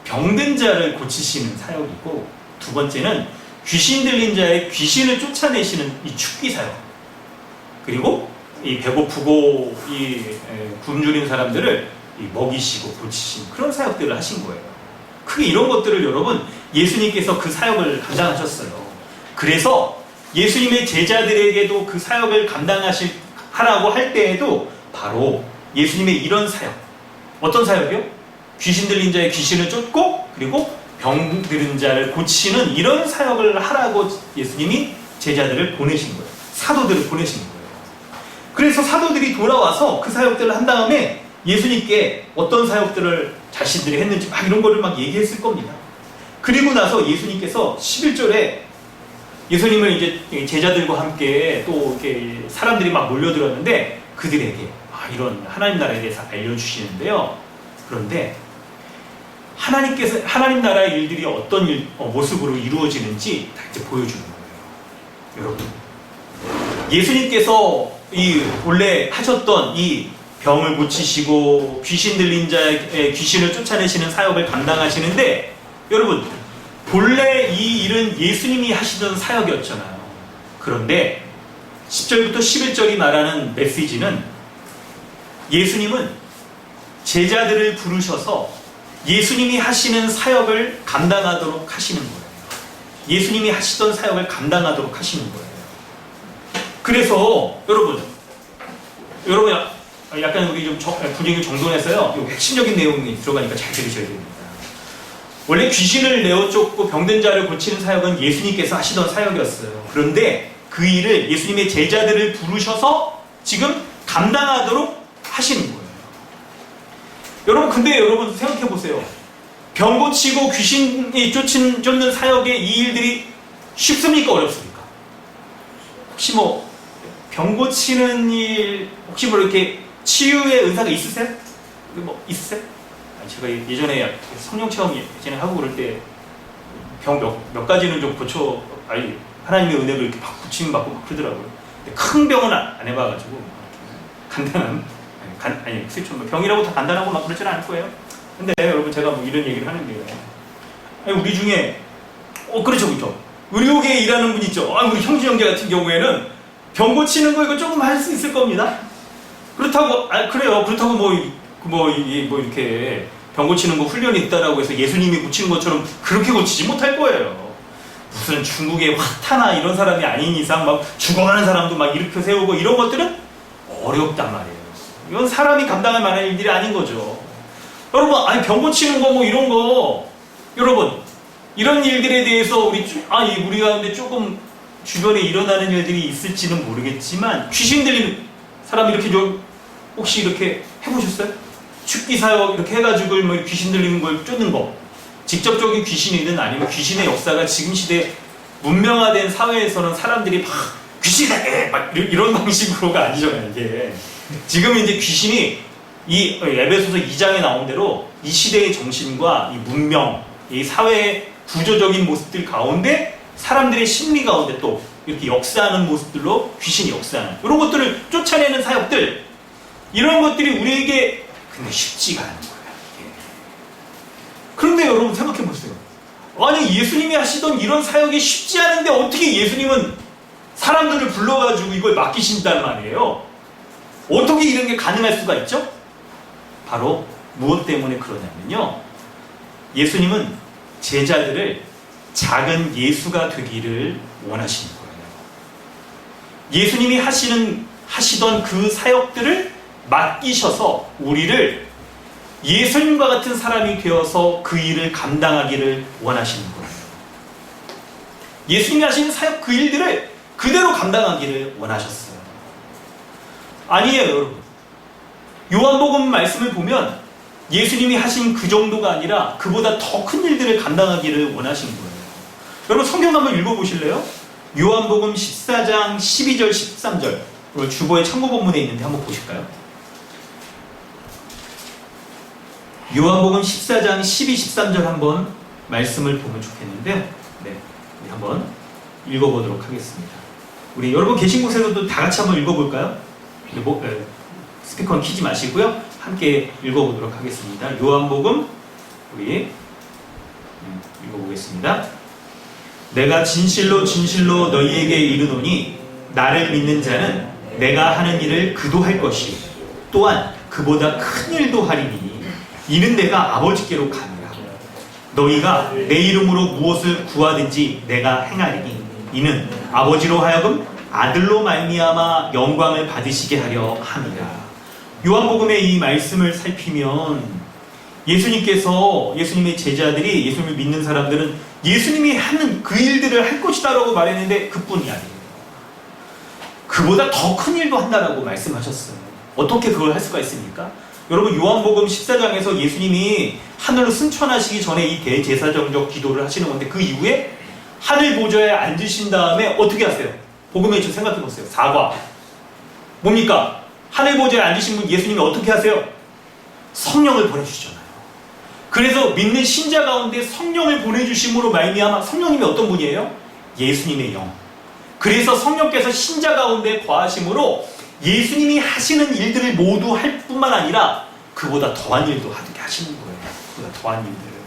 S2: 병든 자를 고치시는 사역이고, 두 번째는 귀신 들린 자의 귀신을 쫓아내시는 이 축기 사역, 그리고 이 배고프고 이 굶주린 사람들을 먹이시고 고치시는 그런 사역들을 하신 거예요. 크게 이런 것들을 여러분 예수님께서 그 사역을 감당하셨어요. 그래서 예수님의 제자들에게도 그 사역을 하라고 할 때에도 바로 예수님의 이런 사역, 어떤 사역이요? 귀신 들린 자의 귀신을 쫓고 그리고 병 들은 자를 고치는 이런 사역을 하라고 예수님이 제자들을 보내신 거예요. 사도들을 보내신 거예요. 그래서 사도들이 돌아와서 그 사역들을 한 다음에 예수님께 어떤 사역들을 자신들이 했는지 막 이런 거를 막 얘기했을 겁니다. 그리고 나서 예수님께서 11절에 예수님을 이제 제자들과 함께 또 이렇게 사람들이 막 몰려들었는데 그들에게 이런 하나님 나라에 대해서 알려주시는데요. 그런데 하나님 나라의 일들이 어떤 모습으로 이루어지는지 다 이제 보여주는 거예요. 여러분, 예수님께서 이 원래 하셨던 이 병을 고치시고 귀신 들린 자의 귀신을 쫓아내시는 사역을 감당하시는데, 여러분 본래 이 일은 예수님이 하시던 사역이었잖아요. 그런데 10절부터 11절이 말하는 메시지는 예수님은 제자들을 부르셔서 예수님이 하시는 사역을 감당하도록 하시는 거예요. 예수님이 하시던 사역을 감당하도록 하시는 거예요. 그래서 여러분 약간 우리 좀 분위기를 정돈해서요, 핵심적인 내용이 들어가니까 잘 들으셔야 됩니다. 원래 귀신을 내어 쫓고 병든 자를 고치는 사역은 예수님께서 하시던 사역이었어요. 그런데 그 일을 예수님의 제자들을 부르셔서 지금 감당하도록 하시는 거예요. 여러분, 근데 여러분 생각해 보세요. 병 고치고 귀신이 쫓는 사역의 이 일들이 쉽습니까? 어렵습니까? 혹시 병 고치는 일, 혹시 이렇게 치유의 은사가 있으세요? 있으세요? 제가 예전에 성령 체험 예전에 하고 그럴 때 병 몇 가지는 좀 하나님의 은혜로 이렇게 고침 받고 막 그러더라고요. 근데 큰 병은 안 해봐가지고 간단한 병이라고 다 간단하고 막 그러지는 않을 거예요. 근데 여러분 제가 이런 얘기를 하는데요. 우리 중에 그렇죠. 의료계에 일하는 분 있죠. 우리 형제 같은 경우에는 병 고치는 거 이거 조금 할 수 있을 겁니다. 그렇다고 그래요. 그렇다고 뭐 이렇게 병 고치는 거 훈련이 있다라고 해서 예수님이 고치는 것처럼 그렇게 고치지 못할 거예요. 무슨 중국의 화타나 이런 사람이 아닌 이상 막 죽어가는 사람도 막 일으켜 세우고 이런 것들은 어렵단 말이에요. 이건 사람이 감당할 만한 일들이 아닌 거죠. 여러분, 아니 병 고치는 거 뭐 이런 거, 여러분 이런 일들에 대해서 우리 가운데 조금 주변에 일어나는 일들이 있을지는 모르겠지만 귀신 들리는 사람 이렇게 좀 혹시 이렇게 해보셨어요? 축기 사역 이렇게 해가지고 뭐 귀신 들리는 걸 쫓는 거, 직접적인 귀신이든 아니면 귀신의 역사가 지금 시대 문명화된 사회에서는 사람들이 막 귀신이다 막 이런 방식으로가 아니잖아요. 이게 지금 이제 귀신이 이 에베소서 2장에 나온 대로 이 시대의 정신과 이 문명, 이 사회의 구조적인 모습들 가운데 사람들의 심리 가운데 또 이렇게 역사하는 모습들로 귀신이 역사하는 이런 것들을 쫓아내는 사역들, 이런 것들이 우리에게 근데 쉽지가 않은 거예요. 그런데 여러분 생각해 보세요. 아니 예수님이 하시던 이런 사역이 쉽지 않은데 어떻게 예수님은 사람들을 불러가지고 이걸 맡기신단 말이에요? 어떻게 이런 게 가능할 수가 있죠? 바로 무엇 때문에 그러냐면요, 예수님은 제자들을 작은 예수가 되기를 원하시는 거예요. 예수님이 하시던 그 사역들을 맡기셔서 우리를 예수님과 같은 사람이 되어서 그 일을 감당하기를 원하시는 거예요. 예수님이 하시는 사역 그 일들을 그대로 감당하기를 원하셨어요. 아니에요, 여러분. 요한복음 말씀을 보면 예수님이 하신 그 정도가 아니라 그보다 더 큰 일들을 감당하기를 원하신 거예요. 여러분 성경 한번 읽어보실래요? 요한복음 14장 12절 13절 주보의 참고 본문에 있는데 한번 보실까요? 요한복음 14장 12, 13절 한번 말씀을 보면 좋겠는데요. 네, 우리 한번 읽어보도록 하겠습니다. 우리 여러분 계신 곳에서도 다 같이 한번 읽어볼까요? 스피커는 키지 마시고요. 함께 읽어보도록 하겠습니다. 요한복음 우리 읽어보겠습니다. 내가 진실로 진실로 너희에게 이르노니 나를 믿는 자는 내가 하는 일을 그도 할 것이 또한 그보다 큰 일도 하리니 이는 내가 아버지께로 가니라. 너희가 내 이름으로 무엇을 구하든지 내가 행하리니 이는 아버지로 하여금 아들로 말미암아 영광을 받으시게 하려 함이라. 요한복음의 이 말씀을 살피면 예수님의 제자들이, 예수님을 믿는 사람들은 예수님이 하는 그 일들을 할 것이다 라고 말했는데 그뿐이 아니에요. 그보다 더 큰 일도 한다라고 말씀하셨어요. 어떻게 그걸 할 수가 있습니까? 여러분 요한복음 14장에서 예수님이 하늘로 승천하시기 전에 이 대제사장적 기도를 하시는 건데 그 이후에 하늘 보좌에 앉으신 다음에 어떻게 하세요? 복음의 좀 생각해 보세요. 사과. 뭡니까? 하늘 보좌에 앉으신 분 예수님이 어떻게 하세요? 성령을 보내주시잖아요. 그래서 믿는 신자 가운데 성령을 보내주심으로 말미암아, 성령님이 어떤 분이에요? 예수님의 영. 그래서 성령께서 신자 가운데 거하심으로 예수님이 하시는 일들을 모두 할 뿐만 아니라 그보다 더한 일도 하게 하시는 거예요. 그보다 더한 일들을.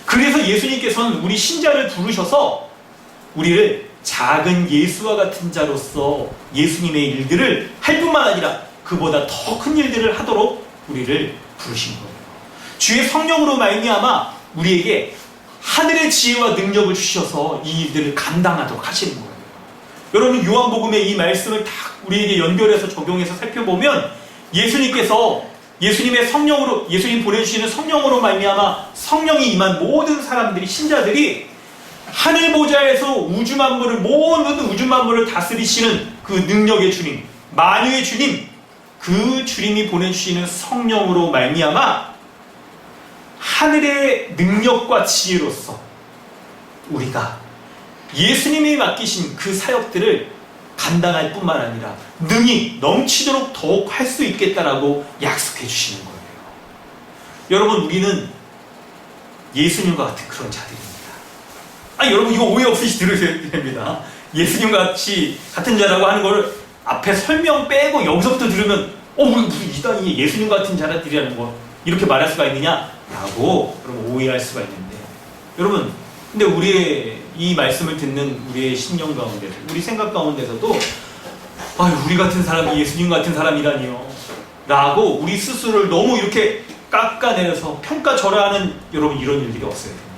S2: 그래서 예수님께서는 우리 신자를 부르셔서 우리를 작은 예수와 같은 자로서 예수님의 일들을 할 뿐만 아니라 그보다 더 큰 일들을 하도록 우리를 부르신 거예요. 주의 성령으로 말미암아 우리에게 하늘의 지혜와 능력을 주셔서 이 일들을 감당하도록 하시는 거예요. 여러분 요한복음의 이 말씀을 딱 우리에게 연결해서 적용해서 살펴보면 예수님께서 예수님의 성령으로, 예수님 보내주시는 성령으로 말미암아 성령이 임한 모든 사람들이, 신자들이 하늘 보좌에서 우주 만물을, 모든 우주 만물을 다스리시는 그 능력의 주님, 만유의 주님, 그 주님이 보내주시는 성령으로 말미암아 하늘의 능력과 지혜로서 우리가 예수님이 맡기신 그 사역들을 감당할 뿐만 아니라 능히 넘치도록 더욱 할 수 있겠다라고 약속해 주시는 거예요. 여러분 우리는 예수님과 같은 그런 자들입니다. 여러분 이거 오해 없이 들으셔야 됩니다. 예수님과 같은 자라고 하는 거를 앞에 설명 빼고 여기서부터 들으면 우리 무슨 이단이 예수님 같은 자들이라는 거 이렇게 말할 수가 있느냐라고 여러분 오해할 수가 있는데, 여러분 근데 우리의 이 말씀을 듣는 우리의 심령 가운데서, 우리 생각 가운데서도 우리 같은 사람이 예수님 같은 사람이라니요. 라고 우리 스스로를 너무 이렇게 깎아내려서 평가절하하는 여러분 이런 일들이 없어야 됩니다.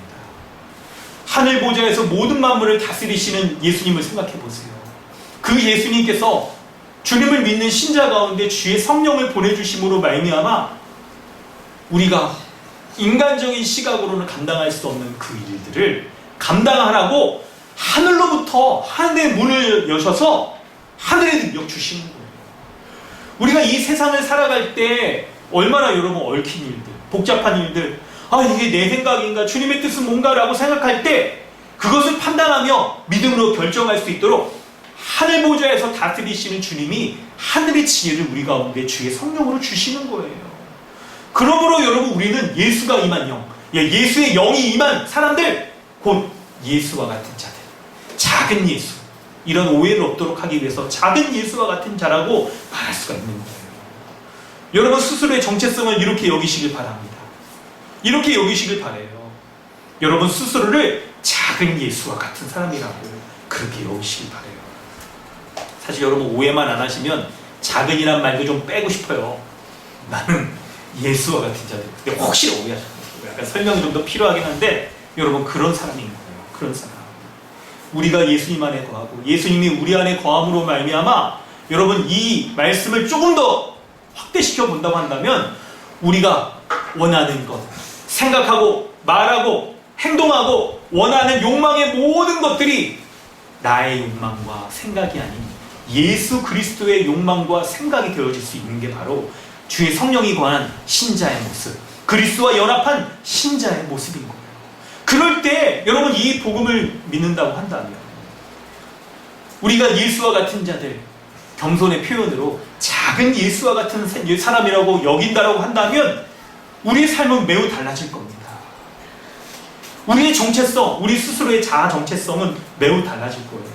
S2: 하늘 보좌에서 모든 만물을 다스리시는 예수님을 생각해 보세요. 그 예수님께서 주님을 믿는 신자 가운데 주의 성령을 보내주심으로 말미암아 우리가 인간적인 시각으로는 감당할 수 없는 그 일들을 감당하라고 하늘로부터 하늘의 문을 여셔서 하늘의 능력 주시는 거예요. 우리가 이 세상을 살아갈 때 얼마나 여러분 얽힌 일들, 복잡한 일들, 이게 내 생각인가, 주님의 뜻은 뭔가라고 생각할 때 그것을 판단하며 믿음으로 결정할 수 있도록 하늘 보좌에서 다스리시는 주님이 하늘의 지혜를 우리 가운데 주의 성령으로 주시는 거예요. 그러므로 여러분 우리는 예수가 임한 영, 예수의 영이 임한 사람들, 곧 예수와 같은 자들, 작은 예수, 이런 오해를 없도록 하기 위해서 작은 예수와 같은 자라고 말할 수가 있는 거예요. 여러분 스스로의 정체성을 이렇게 여기시길 바랍니다. 이렇게 여기시길 바라요. 여러분 스스로를 작은 예수와 같은 사람이라고 그렇게 여기시길 바라요. 사실 여러분 오해만 안 하시면 작은이란 말도 좀 빼고 싶어요. 나는 예수와 같은 자들. 근데 혹시 오해하셨어요. 약간 설명이 좀 더 필요하긴 한데 여러분 그런 사람인 거예요. 그런 사람. 우리가 예수님 안에 거하고 예수님이 우리 안에 거함으로 말미암아 여러분 이 말씀을 조금 더 확대시켜 본다고 한다면 우리가 원하는 것, 생각하고 말하고 행동하고 원하는 욕망의 모든 것들이 나의 욕망과 생각이 아닌 예수 그리스도의 욕망과 생각이 되어질 수 있는 게 바로 주의 성령이 거한 신자의 모습, 그리스도와 연합한 신자의 모습인 거예요. 그럴 때 여러분 이 복음을 믿는다고 한다면 우리가 예수와 같은 자들, 겸손의 표현으로 작은 예수와 같은 사람이라고 여긴다라고 한다면 우리의 삶은 매우 달라질 겁니다. 우리의 정체성, 우리 스스로의 자아 정체성은 매우 달라질 거예요.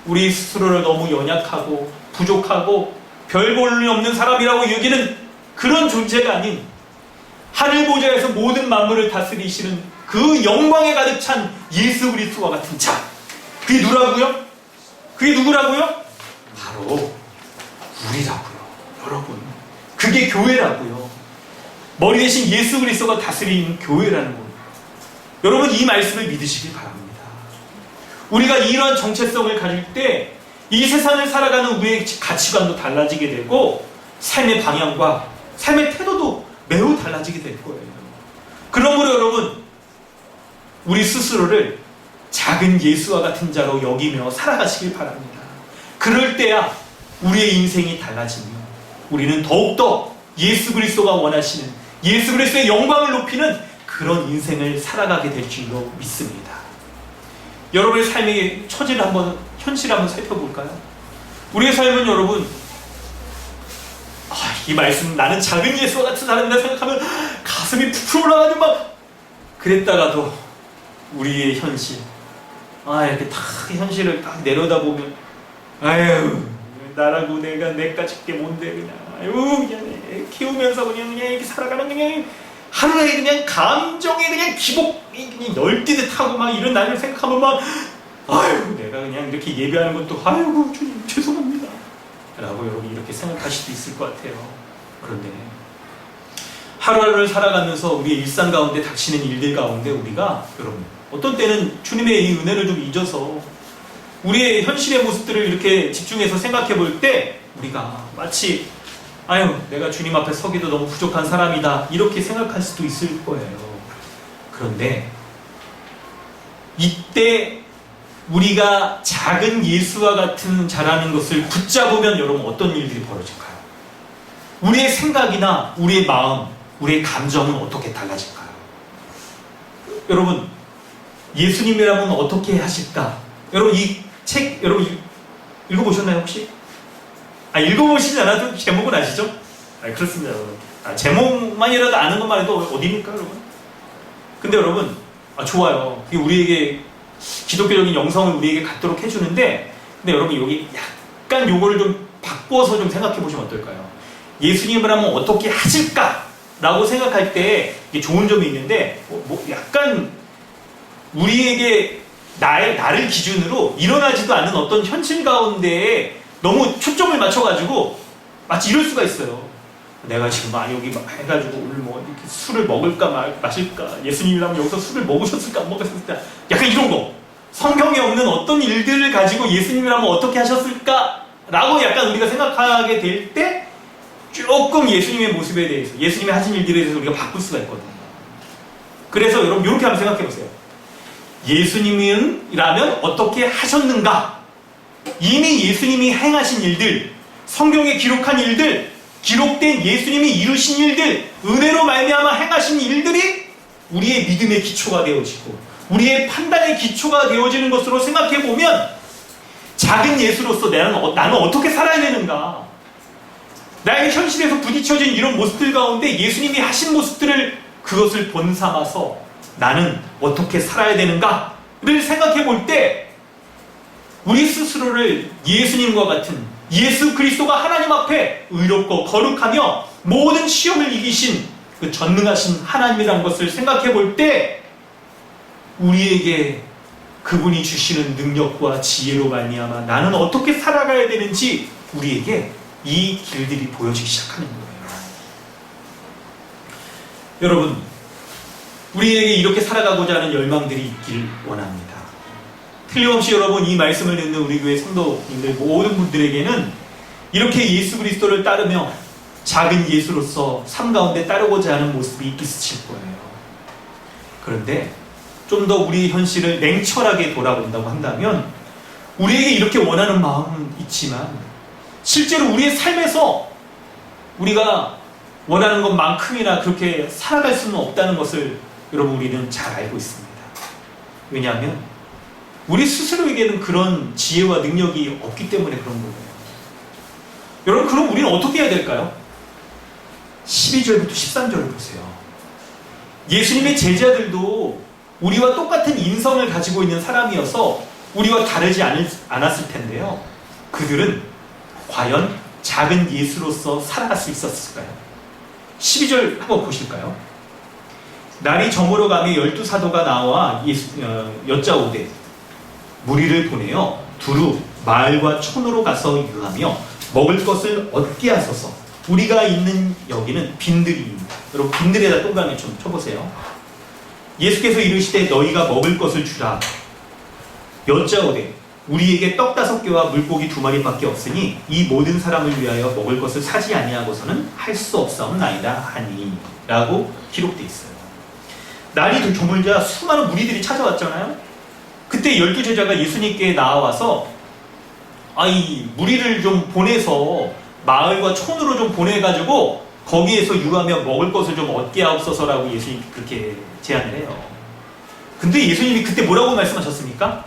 S2: 우리 스스로를 너무 연약하고 부족하고 별 볼일 없는 사람이라고 여기는 그런 존재가 아닌 하늘 보좌에서 모든 만물을 다스리시는 그 영광에 가득 찬 예수 그리스도와 같은 자. 그게 누구라고요? 그게 누구라고요? 바로 우리라고요. 여러분. 그게 교회라고요. 머리 대신 예수 그리스도가 다스리는 교회라는 거예요. 여러분 이 말씀을 믿으시길 바랍니다. 우리가 이러한 정체성을 가질 때 이 세상을 살아가는 우리의 가치관도 달라지게 되고 삶의 방향과 삶의 태도도 매우 달라지게 될 거예요. 그러므로 여러분 우리 스스로를 작은 예수와 같은 자로 여기며 살아가시길 바랍니다. 그럴 때야 우리의 인생이 달라지며 우리는 더욱더 예수 그리스도가 원하시는 예수 그리스도의 영광을 높이는 그런 인생을 살아가게 될 줄로 믿습니다. 여러분의 삶의 처지를 한번 현실을 한번 살펴볼까요? 우리의 삶은 여러분 이 말씀 나는 작은 예수와 같은 사람이다 생각하면 가슴이 푹 올라가지고 막 그랬다가도 우리의 현실 이렇게 딱 현실을 딱 내려다보면 아유 나라고 내가 내까짓 게 뭔데 그냥 그냥 키우면서 그냥 이렇게 살아가는 그냥 하루에 그냥 감정에 그냥 기복이 그냥 널뛰듯 하고 막 이런 나를 생각하면 막 아유 내가 그냥 이렇게 예배하는 것도 아이고 주님 죄송합니다 라고 여러분 이렇게 생각하실 수도 있을 것 같아요. 그런데 하루하루를 살아가면서 우리의 일상 가운데 닥치는 일들 가운데 우리가 여러분 어떤 때는 주님의 이 은혜를 좀 잊어서 우리의 현실의 모습들을 이렇게 집중해서 생각해 볼 때 우리가 마치 내가 주님 앞에 서기도 너무 부족한 사람이다 이렇게 생각할 수도 있을 거예요. 그런데 이때 우리가 작은 예수와 같은 자라는 것을 붙잡으면 여러분 어떤 일들이 벌어질까요? 우리의 생각이나 우리의 마음, 우리의 감정은 어떻게 달라질까요? 여러분 예수님이라면 어떻게 하실까? 여러분 이 책 여러분 읽어보셨나요 혹시? 읽어보시지 않아도 제목은 아시죠? 그렇습니다 여러분. 제목만이라도 아는 것만 해도 어디입니까 여러분? 근데 여러분 좋아요. 이게 우리에게 기독교적인 영성을 우리에게 갖도록 해주는데 근데 여러분 여기 약간 요거를 좀 바꿔서 좀 생각해 보시면 어떨까요? 예수님을 하면 어떻게 하실까? 라고 생각할 때 이게 좋은 점이 있는데 약간 우리에게 나를 기준으로 일어나지도 않는 어떤 현실 가운데에 너무 초점을 맞춰가지고 마치 이럴 수가 있어요. 내가 지금 여기 해가지고 오늘 뭐 이렇게 술을 먹을까 마실까, 예수님이라면 여기서 술을 먹으셨을까 안 먹으셨을까, 약간 이런 거. 성경에 없는 어떤 일들을 가지고 예수님이라면 어떻게 하셨을까 라고 약간 우리가 생각하게 될 때 조금 예수님의 모습에 대해서, 예수님이 하신 일들에 대해서 우리가 바꿀 수가 있거든요. 그래서 여러분 이렇게 한번 생각해 보세요. 예수님이라면 어떻게 하셨는가? 이미 예수님이 행하신 일들, 성경에 기록한 일들, 기록된 예수님이 이루신 일들, 은혜로 말미암아 행하신 일들이 우리의 믿음의 기초가 되어지고 우리의 판단의 기초가 되어지는 것으로 생각해 보면, 작은 예수로서 나는 어떻게 살아야 되는가? 나의 현실에서 부딪혀진 이런 모습들 가운데 예수님이 하신 모습들을, 그것을 본삼아서 나는 어떻게 살아야 되는가를 생각해 볼 때, 우리 스스로를 예수님과 같은, 예수 그리스도가 하나님 앞에 의롭고 거룩하며 모든 시험을 이기신 그 전능하신 하나님이라는 것을 생각해 볼 때, 우리에게 그분이 주시는 능력과 지혜로 말미암아 나는 어떻게 살아가야 되는지 우리에게 이 길들이 보여지기 시작하는 거예요. 여러분, 우리에게 이렇게 살아가고자 하는 열망들이 있길 원합니다. 틀림없이 여러분, 이 말씀을 듣는 우리 교회 성도님들 모든 분들에게는 이렇게 예수 그리스도를 따르며 작은 예수로서 삶 가운데 따르고자 하는 모습이 있으실 거예요. 그런데 좀 더 우리 현실을 냉철하게 돌아본다고 한다면, 우리에게 이렇게 원하는 마음은 있지만 실제로 우리의 삶에서 우리가 원하는 것만큼이나 그렇게 살아갈 수는 없다는 것을 여러분 우리는 잘 알고 있습니다. 왜냐하면 우리 스스로에게는 그런 지혜와 능력이 없기 때문에 그런 거예요. 여러분, 그럼 우리는 어떻게 해야 될까요? 12절부터 13절을 보세요. 예수님의 제자들도 우리와 똑같은 인성을 가지고 있는 사람이어서 우리와 다르지 않았을 텐데요. 그들은 과연 작은 예수로서 살아갈 수 있었을까요? 12절 한번 보실까요? 날이 저물어 가며 12사도가 나와 여짜오되 무리를 보내어 두루 마을과 촌으로 가서 유하며 먹을 것을 얻게 하소서. 우리가 있는 여기는 빈들입니다. 여러분, 빈들에다 동그라미 좀 쳐보세요. 예수께서 이르시되 너희가 먹을 것을 주라. 여짜오되 우리에게 떡 5개와 물고기 2마리밖에 없으니 이 모든 사람을 위하여 먹을 것을 사지 아니하고서는 할 수 없사옵나이다 하니 라고 기록되어 있어요. 날이 저물자 수많은 무리들이 찾아왔잖아요. 그때 12제자가 예수님께 나와서 이 무리를 좀 보내서 마을과 촌으로 좀 보내가지고 거기에서 유하며 먹을 것을 좀 얻게 하옵소서라고 예수님이 그렇게 제안을 해요. 근데 예수님이 그때 뭐라고 말씀하셨습니까?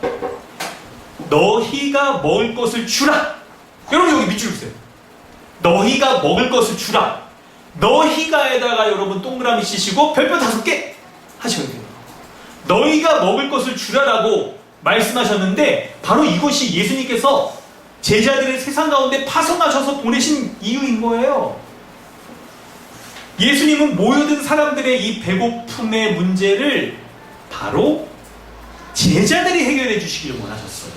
S2: 너희가 먹을 것을 주라. 여러분, 여기 밑줄 보세요. 너희가 먹을 것을 주라. 너희가에다가 여러분 동그라미 치시고 별표 5개 하셔야 돼요. 너희가 먹을 것을 주라라고 말씀하셨는데, 바로 이것이 예수님께서 제자들의 세상 가운데 파송하셔서 보내신 이유인 거예요. 예수님은 모여든 사람들의 이 배고픔의 문제를 바로 제자들이 해결해 주시기를 원하셨어요.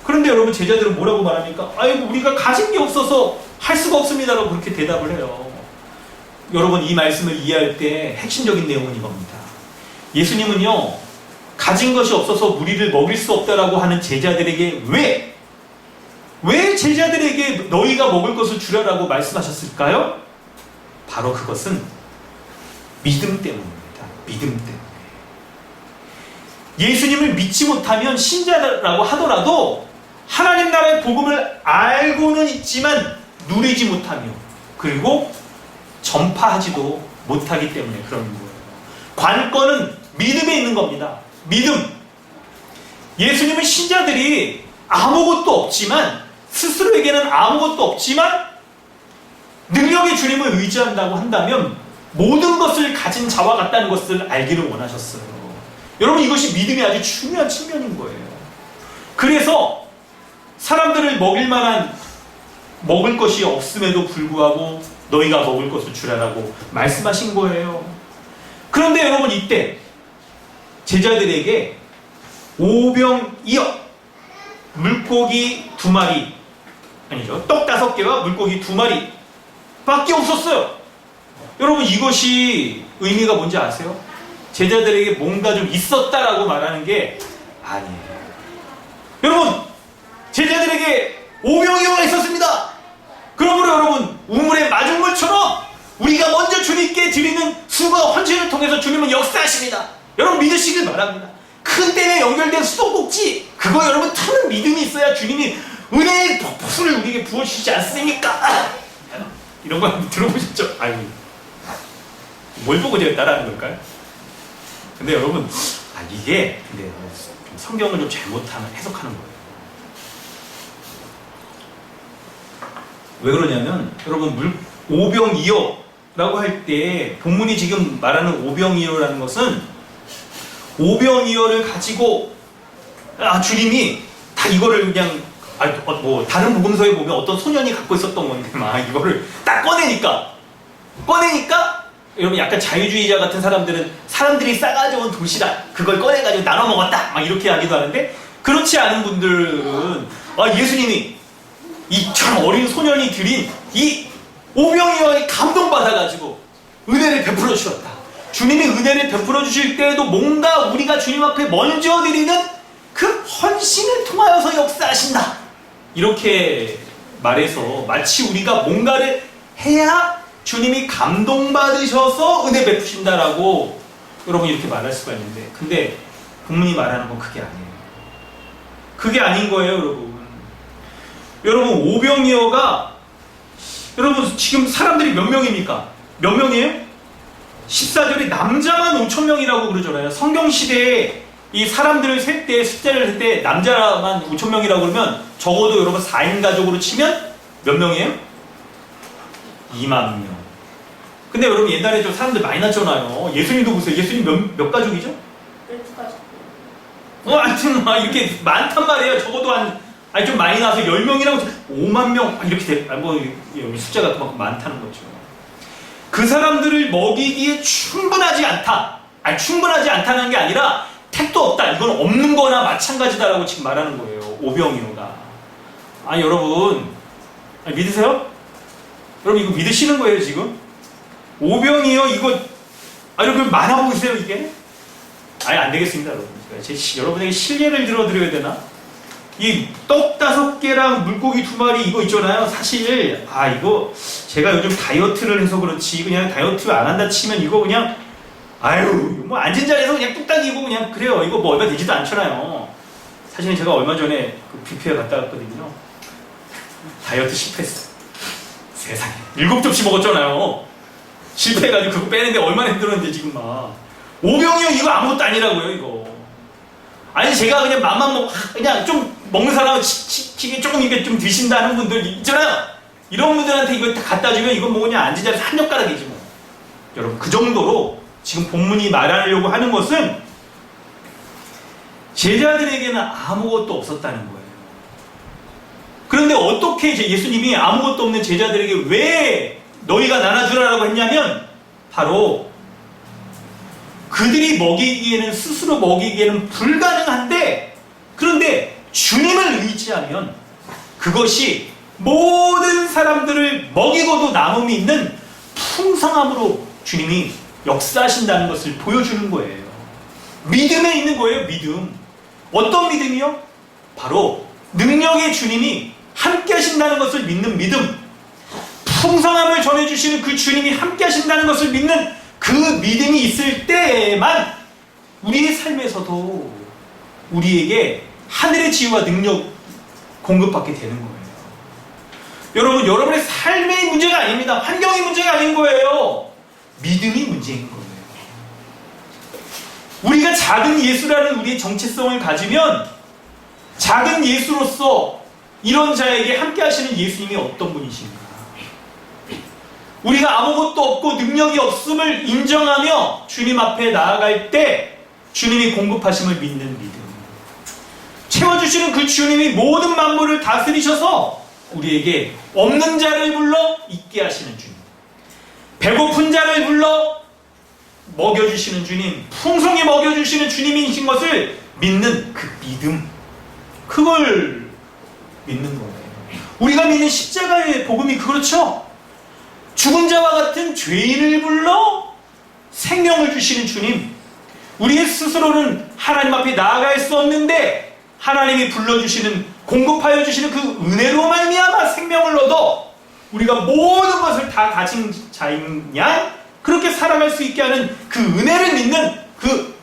S2: 그런데 여러분, 제자들은 뭐라고 말합니까? 아이고, 우리가 가진 게 없어서 할 수가 없습니다라고 그렇게 대답을 해요. 여러분, 이 말씀을 이해할 때 핵심적인 내용은 이겁니다. 예수님은요, 가진 것이 없어서 무리를 먹일 수 없다라고 하는 제자들에게 왜 제자들에게 너희가 먹을 것을 주라라고 말씀하셨을까요? 바로 그것은 믿음 때문입니다. 믿음 때문에. 예수님을 믿지 못하면 신자라고 하더라도 하나님 나라의 복음을 알고는 있지만 누리지 못하며, 그리고 전파하지도 못하기 때문에 그런 거예요. 관건은 믿음에 있는 겁니다. 믿음. 예수님은 신자들이 아무것도 없지만, 스스로에게는 아무것도 없지만 능력의 주님을 의지한다고 한다면 모든 것을 가진 자와 같다는 것을 알기를 원하셨어요. 여러분, 이것이 믿음의 아주 중요한 측면인 거예요. 그래서 사람들을 먹일 만한 먹을 것이 없음에도 불구하고 너희가 먹을 것을 주라라고 말씀하신 거예요. 그런데 여러분, 이때 제자들에게 오병이어 물고기 2마리, 아니죠, 떡 5개와 물고기 2마리 밖에 없었어요. 여러분, 이것이 의미가 뭔지 아세요? 제자들에게 뭔가 좀 있었다라고 말하는 게 아니에요. 여러분, 제자들에게 오병이어가 있었습니다. 그러므로 여러분, 우물의 마중물처럼 우리가 먼저 주님께 드리는 수고와 헌신을 통해서 주님은 역사하십니다. 여러분, 믿으시길 바랍니다. 큰 댐에 연결된 수도꼭지, 그거 여러분 타는 믿음이 있어야 주님이 은혜의 폭포를 우리에게 부어주시지 않습니까? 이런 거 들어보셨죠? 아이고, 뭘 보고 제가 따라하는 걸까요? 근데 여러분, 이게 근데 성경을 좀 잘못하면 해석하는 거예요. 왜 그러냐면, 여러분, 오병이어라고 할 때 본문이 지금 말하는 오병이어라는 것은 오병이어를 가지고 주님이 다 이거를 그냥 뭐 다른 복음서에 보면 어떤 소년이 갖고 있었던 건데 막 이거를 딱 꺼내니까 여러분, 약간 자유주의자 같은 사람들은 사람들이 싸가져온 도시락 그걸 꺼내가지고 나눠 먹었다 막 이렇게 하기도 하는데, 그렇지 않은 분들은 예수님이 이처럼 어린 소년이 드린 이 오병이어에 감동받아가지고 은혜를 베풀어 주셨다. 주님이 은혜를 베풀어 주실 때에도 뭔가 우리가 주님 앞에 먼저 드리는 그 헌신을 통하여서 역사하신다. 이렇게 말해서 마치 우리가 뭔가를 해야 주님이 감동받으셔서 은혜 베푸신다라고 여러분 이렇게 말할 수가 있는데, 근데 본문이 말하는 건 그게 아니에요. 그게 아닌 거예요, 여러분. 여러분, 오병이어가 여러분 지금 사람들이 몇 명입니까? 몇 명이에요? 14절에 남자만 5,000명이라고 그러잖아요. 성경시대에 이 사람들을 셀 때, 숫자를 셀 때 남자만 5,000명이라고 그러면 적어도 여러분 4인 가족으로 치면 몇 명이에요? 2만 명. 근데 여러분 옛날에 좀 사람들 많이 났잖아요. 예수님도 보세요. 예수님 몇 가족이죠?
S4: 12가족.
S2: 하여튼 막 이렇게 많단 말이에요. 적어도 좀 많이 나서 10명이라고 5만 명 이렇게 여기 숫자가 그만큼 많다는 거죠. 그 사람들을 먹이기에 충분하지 않다. 충분하지 않다는 게 아니라 택도 없다. 이건 없는 거나 마찬가지다라고 지금 말하는 거예요. 오병이어가. 여러분, 믿으세요? 여러분 이거 믿으시는 거예요 지금? 오병이어 이거 이렇게 많아 보이세요 이게? 안 되겠습니다 여러분. 여러분에게 실례를 들어드려야 되나? 이 떡 5개랑 물고기 2마리 이거 있잖아요. 사실 이거 제가 요즘 다이어트를 해서 그렇지, 그냥 다이어트 안 한다 치면 이거 그냥 뭐 앉은 자리에서 그냥 뚝딱 이고 그냥 그래요. 이거 뭐 얼마 되지도 않잖아요. 사실은 제가 얼마 전에 그 뷔페에 갔다 왔거든요. 다이어트 실패했어. 세상에 7접시 먹었잖아요. 실패해가지고 그거 빼는데 얼마나 힘들었는데 지금 막. 오병이어 이거 아무것도 아니라고요 이거. 제가 그냥 맘만 먹고 그냥 좀 먹는 사람은 조금 이게 좀 드신다는 분들 있잖아요. 이런 분들한테 이거 다 갖다 주면 이건 뭐 그냥 앉은 자리에서 한 젓가락이지 뭐. 여러분, 그 정도로 지금 본문이 말하려고 하는 것은 제자들에게는 아무것도 없었다는 거예요. 그런데 어떻게 예수님이 아무것도 없는 제자들에게 왜 너희가 나눠주라라고 했냐면, 바로 그들이 먹이기에는, 스스로 먹이기에는 불가능한데, 그런데 주님을 의지하면 그것이 모든 사람들을 먹이고도 남음이 있는 풍성함으로 주님이 역사하신다는 것을 보여주는 거예요. 믿음에 있는 거예요. 믿음. 어떤 믿음이요? 바로 능력의 주님이 함께 하신다는 것을 믿는 믿음. 풍성함을 전해주시는 그 주님이 함께 하신다는 것을 믿는 그 믿음이 있을 때에만 우리의 삶에서도 우리에게 하늘의 지혜와 능력 공급받게 되는 거예요. 여러분, 여러분의 삶의 문제가 아닙니다. 환경이 문제가 아닌 거예요. 믿음이 문제인 거예요. 우리가 작은 예수라는 우리의 정체성을 가지면 작은 예수로서 이런 자에게 함께 하시는 예수님이 어떤 분이신가? 우리가 아무것도 없고 능력이 없음을 인정하며 주님 앞에 나아갈 때 주님이 공급하심을 믿는 믿음. 채워주시는 그 주님이 모든 만물을 다스리셔서 우리에게 없는 자를 불러 있게 하시는 주님, 배고픈 자를 불러 먹여주시는 주님, 풍성히 먹여주시는 주님이신 것을 믿는 그 믿음, 그걸 믿는 거예요. 우리가 믿는 십자가의 복음이 그렇죠. 죽은 자와 같은 죄인을 불러 생명을 주시는 주님, 우리의 스스로는 하나님 앞에 나아갈 수 없는데 하나님이 불러주시는, 공급하여 주시는 그 은혜로 말미암아 생명을 얻어 우리가 모든 것을 다 가진 자인 양 그렇게 살아갈 수 있게 하는 그 은혜를 믿는 그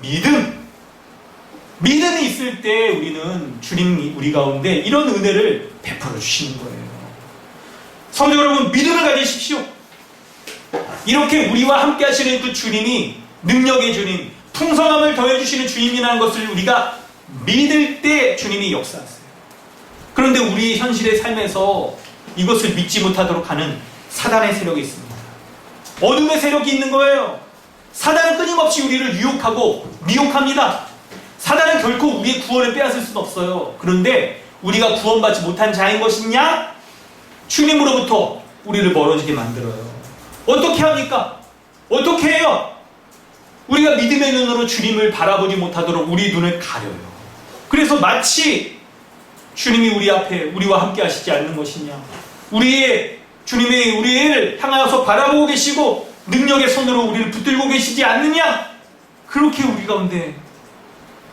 S2: 믿음이 있을 때 우리는 주님이 우리 가운데 이런 은혜를 베풀어 주시는 거예요. 성도 여러분, 믿음을 가지십시오. 이렇게 우리와 함께 하시는 그 주님이 능력의 주님, 풍성함을 더해주시는 주님이라는 것을 우리가 믿을 때 주님이 역사하세요. 그런데 우리 현실의 삶에서 이것을 믿지 못하도록 하는 사단의 세력이 있습니다. 어둠의 세력이 있는 거예요. 사단은 끊임없이 우리를 유혹하고 미혹합니다. 사단은 결코 우리의 구원을 빼앗을 수는 없어요. 그런데 우리가 구원받지 못한 자인 것이냐? 주님으로부터 우리를 멀어지게 만들어요. 어떻게 합니까? 어떻게 해요? 우리가 믿음의 눈으로 주님을 바라보지 못하도록 우리 눈을 가려요. 그래서 마치 주님이 우리 앞에 우리와 함께 하시지 않는 것이냐, 주님이 우리를 향하여서 바라보고 계시고 능력의 손으로 우리를 붙들고 계시지 않느냐, 그렇게 우리 가운데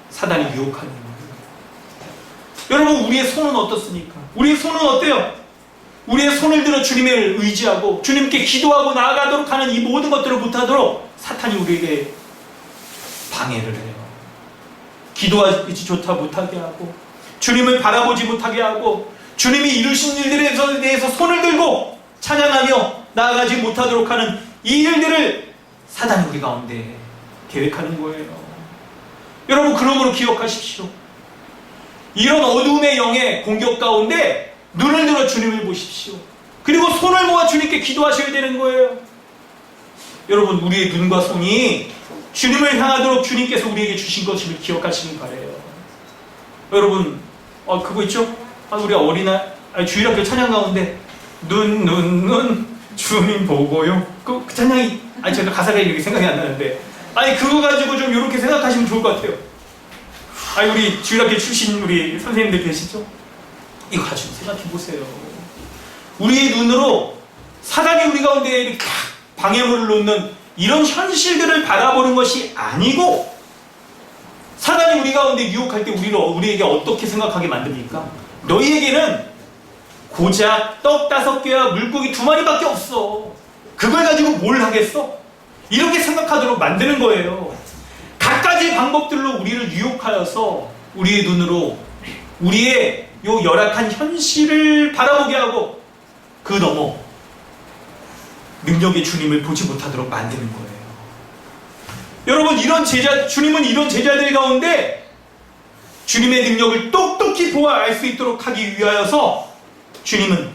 S2: 사단이 유혹하는 거예요. 여러분, 우리의 손은 어떻습니까? 우리의 손은 어때요? 우리의 손을 들어 주님을 의지하고 주님께 기도하고 나아가도록 하는 이 모든 것들을 못하도록 사탄이 우리에게 방해를 해요. 기도하지 좋다 못하게 하고 주님을 바라보지 못하게 하고 주님이 이루신 일들에 대해서 손을 들고 찬양하며 나아가지 못하도록 하는 이 일들을 사단이 우리 가운데 계획하는 거예요. 여러분, 그러므로 기억하십시오. 이런 어둠의 영의 공격 가운데 눈을 들어 주님을 보십시오. 그리고 손을 모아 주님께 기도하셔야 되는 거예요. 여러분, 우리의 눈과 손이 주님을 향하도록 주님께서 우리에게 주신 것을 기억하시길 바라요. 여러분, 그거 있죠? 우리 주일학교 찬양 가운데 눈 주님 보고요. 그 찬양이 제가 가사가 이렇게 생각이 안 나는데 그거 가지고 좀 이렇게 생각하시면 좋을 것 같아요. 우리 주일학교 출신 우리 선생님들 계시죠? 이거 가지고 생각해 보세요. 우리의 눈으로 사단이 우리 가운데 이렇게 방해물을 놓는 이런 현실들을 바라보는 것이 아니고, 사단이 우리 가운데 유혹할 때 우리에게 어떻게 생각하게 만듭니까? 너희에게는 고작 떡 5개와 물고기 2마리밖에 없어. 그걸 가지고 뭘 하겠어? 이렇게 생각하도록 만드는 거예요. 갖가지 방법들로 우리를 유혹하여서 우리의 눈으로 우리의 요 열악한 현실을 바라보게 하고 그 너머 능력의 주님을 보지 못하도록 만드는 거예요. 여러분, 주님은 이런 제자들 가운데 주님의 능력을 똑똑히 보아 알 수 있도록 하기 위하여서 주님은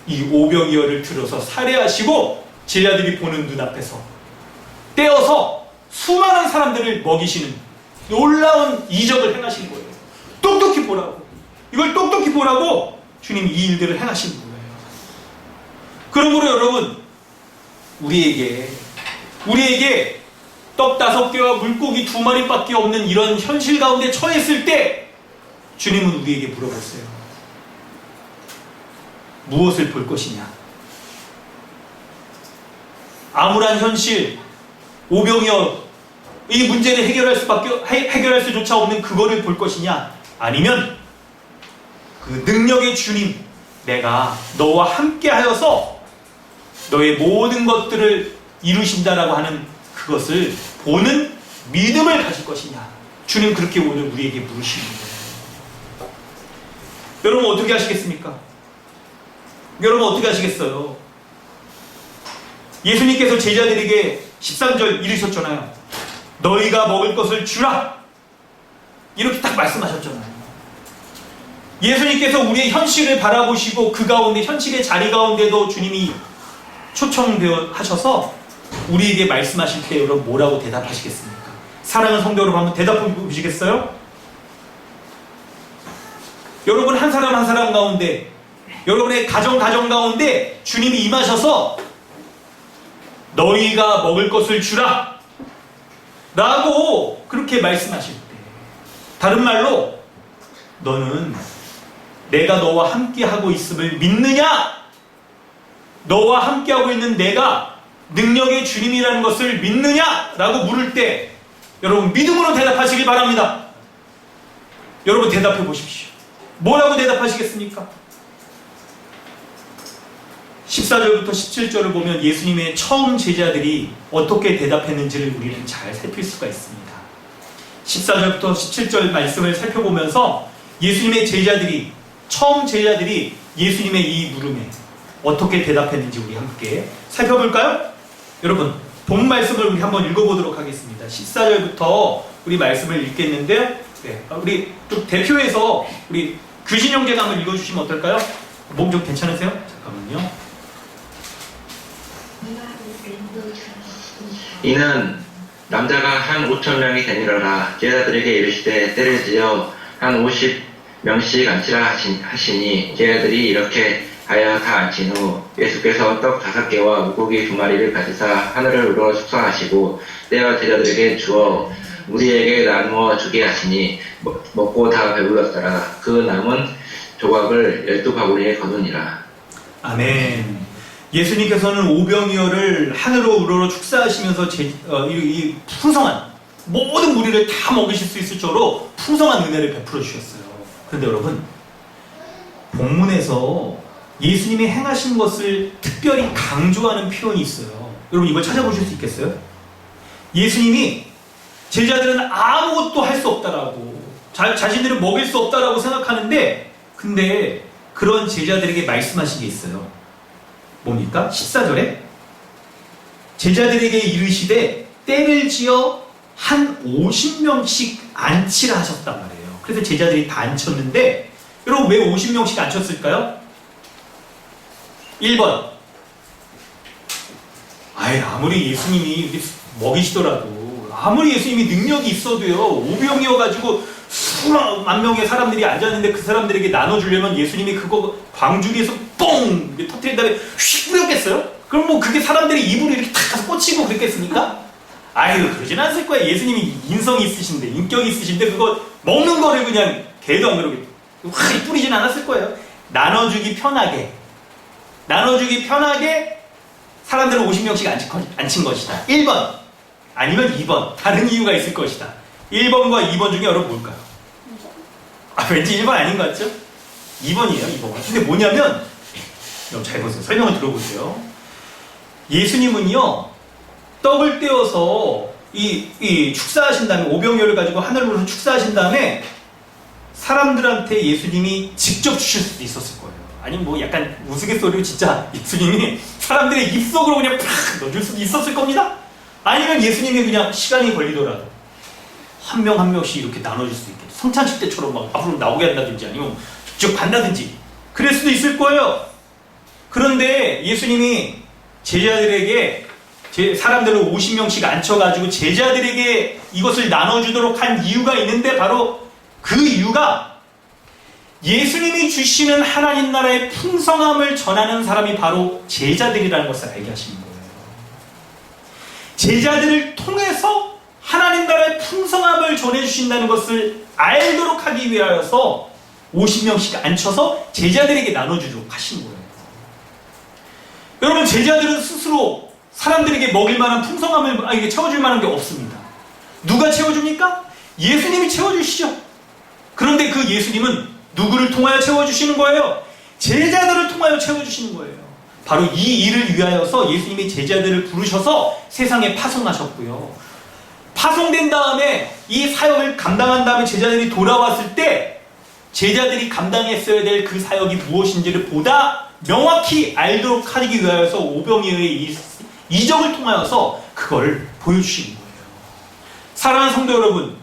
S2: 이 오병이어를 들어서 살해하시고 제자들이 보는 눈앞에서 떼어서 수많은 사람들을 먹이시는 놀라운 이적을 행하신 거예요. 똑똑히 보라고. 이걸 똑똑히 보라고 주님이 이 일들을 행하신 거예요. 그러므로 여러분, 우리에게 떡 5개와 물고기 2마리밖에 없는 이런 현실 가운데 처했을 때 주님은 우리에게 물어보세요. 무엇을 볼 것이냐? 암울한 현실, 오병이어, 이 문제를 해결할 수조차 없는 그거를 볼 것이냐? 아니면 그 능력의 주님, 내가 너와 함께 하여서 너의 모든 것들을 이루신다라고 하는 그것을 보는 믿음을 가질 것이냐? 주님 그렇게 오늘 우리에게 물으시는 거예요. 여러분, 어떻게 하시겠습니까? 여러분, 어떻게 하시겠어요? 예수님께서 제자들에게 13절 이르셨잖아요. 너희가 먹을 것을 주라, 이렇게 딱 말씀하셨잖아요. 예수님께서 우리의 현실을 바라보시고 그 가운데 현실의 자리 가운데도 주님이 초청되어 하셔서 우리에게 말씀하실 때 여러분 뭐라고 대답하시겠습니까? 사랑하는 성도 여러분, 한번 대답해 보시겠어요? 여러분, 한 사람 한 사람 가운데, 여러분의 가정 가운데 주님이 임하셔서 너희가 먹을 것을 주라 라고 그렇게 말씀하실 때, 다른 말로 너는 내가 너와 함께 하고 있음을 믿느냐? 너와 함께하고 있는 내가 능력의 주님이라는 것을 믿느냐? 라고 물을 때 여러분 믿음으로 대답하시길 바랍니다. 여러분 대답해 보십시오. 뭐라고 대답하시겠습니까? 14절부터 17절을 보면 예수님의 처음 제자들이 어떻게 대답했는지를 우리는 잘 살필 수가 있습니다. 14절부터 17절 말씀을 살펴보면서 예수님의 제자들이, 처음 제자들이 예수님의 이 물음에 어떻게 대답했는지 우리 함께 살펴볼까요? 여러분 본 말씀을 우리 한번 읽어보도록 하겠습니다. 14절부터 우리 말씀을 읽겠는데요. 네, 우리 좀 대표해서 우리 규신 형제가 한번 읽어주시면 어떨까요? 몸 좀 괜찮으세요? 잠깐만요.
S4: 이는 남자가 한 5,000명이 되니라. 제자들에게 이르시되 때를 지어 한 50명씩 앉히라 하시니 제자들이 이렇게 하여 다 앉힌 후 예수께서 떡 5개와 물고기 2마리를 가지사 하늘을 우러 축사하시고 떼어 제자들에게 주어 우리에게 나누어 주게 하시니 먹고 다 배불렀더라. 그 남은 조각을 12바구니에 거두니라.
S2: 아멘. 예수님께서는 오병이어를 하늘로 우러러 축사하시면서 이 풍성한 모든 무리를 다 먹이실 수 있을 정도로 풍성한 은혜를 베풀어 주셨어요. 그런데 여러분 본문에서 예수님이 행하신 것을 특별히 강조하는 표현이 있어요. 여러분 이걸 찾아보실 수 있겠어요? 예수님이 제자들은 아무것도 할 수 없다라고 자신들을 먹일 수 없다라고 생각하는데 근데 그런 제자들에게 말씀하신 게 있어요. 뭡니까? 14절에 제자들에게 이르시되 때를 지어 한 50명씩 앉히라 하셨단 말이에요. 그래서 제자들이 다 앉혔는데 여러분 왜 50명씩 앉혔을까요? 1번 아무리 예수님이 먹이시더라도 아무리 예수님이 능력이 있어도요 오병이어가지고 수만 명의 사람들이 앉았는데 그 사람들에게 나눠주려면 예수님이 그거 광주리에서 뽕 터뜨린 다음에 휙 뿌렸겠어요? 그럼 뭐 그게 사람들이 입으로 이렇게 탁 가서 꽂히고 그랬겠습니까? 그러진 않을 거야. 예수님이 인성이 있으신데 인격이 있으신데 그거 먹는 거를 그냥 개도 안 그러게 확 뿌리진 않았을 거예요. 나눠주기 편하게 사람들은 50명씩 앉힌 것이다. 1번 아니면 2번 다른 이유가 있을 것이다. 1번과 2번 중에 여러분 뭘까요? 왠지 1번 아닌 것 같죠? 2번이에요. 2번. 근데 뭐냐면 여러분 잘 보세요. 설명을 들어보세요. 예수님은요 떡을 떼어서 이 축사하신 다음에 오병이어를 가지고 하늘로 축사하신 다음에 사람들한테 예수님이 직접 주실 수도 있었을 거예요. 아니면 뭐 약간 우스갯소리로 진짜 예수님이 사람들의 입속으로 그냥 팍 넣어줄 수도 있었을 겁니다. 아니면 예수님이 그냥 시간이 걸리더라도 한 명 한 명씩 이렇게 나눠줄 수 있게 성찬식 때처럼 막 앞으로 나오게 한다든지 아니면 직접 간다든지 그럴 수도 있을 거예요. 그런데 예수님이 제자들에게 사람들을 50명씩 앉혀가지고 제자들에게 이것을 나눠주도록 한 이유가 있는데 바로 그 이유가 예수님이 주시는 하나님 나라의 풍성함을 전하는 사람이 바로 제자들이라는 것을 알게 하시는 거예요. 제자들을 통해서 하나님 나라의 풍성함을 전해주신다는 것을 알도록 하기 위하여서 50명씩 앉혀서 제자들에게 나눠주도록 하신 거예요. 여러분 제자들은 스스로 사람들에게 먹일 만한 풍성함을 채워줄 만한 게 없습니다. 누가 채워줍니까? 예수님이 채워주시죠. 그런데 그 예수님은 누구를 통하여 채워주시는 거예요? 제자들을 통하여 채워주시는 거예요. 바로 이 일을 위하여서 예수님이 제자들을 부르셔서 세상에 파송하셨고요. 파송된 다음에 이 사역을 감당한 다음에 제자들이 돌아왔을 때 제자들이 감당했어야 될 그 사역이 무엇인지를 보다 명확히 알도록 하기 위하여서 오병이어의 이적을 통하여서 그걸 보여주시는 거예요. 사랑하는 성도 여러분,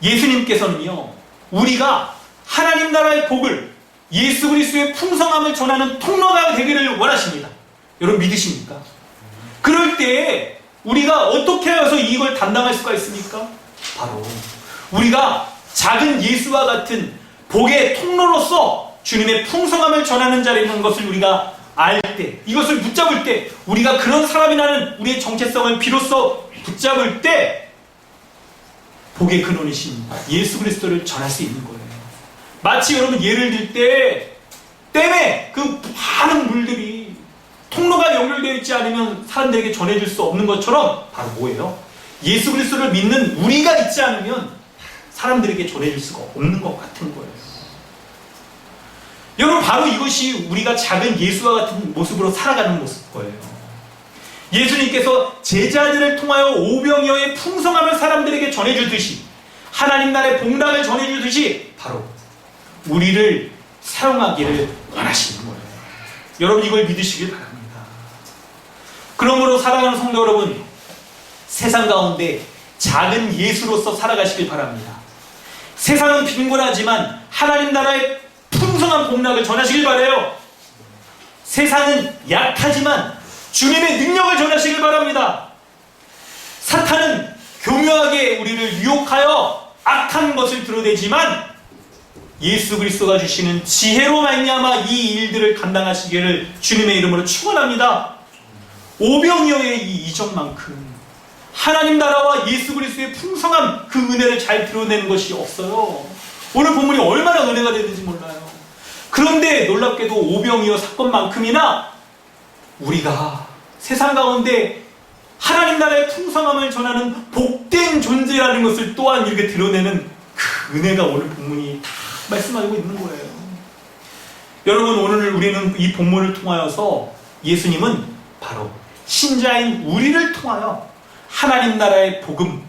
S2: 예수님께서는요 우리가 하나님 나라의 복을 예수 그리스도의 풍성함을 전하는 통로가 되기를 원하십니다. 여러분 믿으십니까? 그럴 때 우리가 어떻게 해서 이걸 감당할 수가 있습니까? 바로 우리가 작은 예수와 같은 복의 통로로서 주님의 풍성함을 전하는 자라는 것을 우리가 알 때, 이것을 붙잡을 때, 우리가 그런 사람이라는 우리의 정체성을 비로소 붙잡을 때 복의 근원이신 예수 그리스도를 전할 수 있는 거예요. 마치 여러분 예를 들 때 댐에 그 많은 물들이 통로가 연결되어 있지 않으면 사람들에게 전해줄 수 없는 것처럼 바로 뭐예요? 예수 그리스도를 믿는 우리가 있지 않으면 사람들에게 전해줄 수가 없는 것 같은 거예요. 여러분, 바로 이것이 우리가 작은 예수와 같은 모습으로 살아가는 모습 거예요. 예수님께서 제자들을 통하여 오병이어의 풍성함을 사람들에게 전해주듯이, 하나님 나라의 복락을 전해주듯이 바로 우리를 사용하기를 원하시는 거예요. 여러분, 이걸 믿으시길 바랍니다. 그러므로 사랑하는 성도 여러분, 세상 가운데 작은 예수로서 살아가시길 바랍니다. 세상은 빈곤하지만 하나님 나라의 풍성한 복락을 전하시길 바라요. 세상은 약하지만 주님의 능력을 전하시길 바랍니다. 사탄은 교묘하게 우리를 유혹하여 악한 것을 드러내지만 예수 그리스도가 주시는 지혜로 말미암아 이 일들을 감당하시기를 주님의 이름으로 축원합니다. 오병이어의 이 이적만큼 하나님 나라와 예수 그리스도의 풍성한 그 은혜를 잘 드러내는 것이 없어요. 오늘 본문이 얼마나 은혜가 되는지 몰라요. 그런데 놀랍게도 오병이어 사건만큼이나 우리가 세상 가운데 하나님 나라의 풍성함을 전하는 복된 존재라는 것을 또한 이렇게 드러내는 그 은혜가 오늘 본문이 다 말씀하고 있는 거예요. 여러분, 오늘 우리는 이 본문을 통하여서 예수님은 바로 신자인 우리를 통하여 하나님 나라의 복음,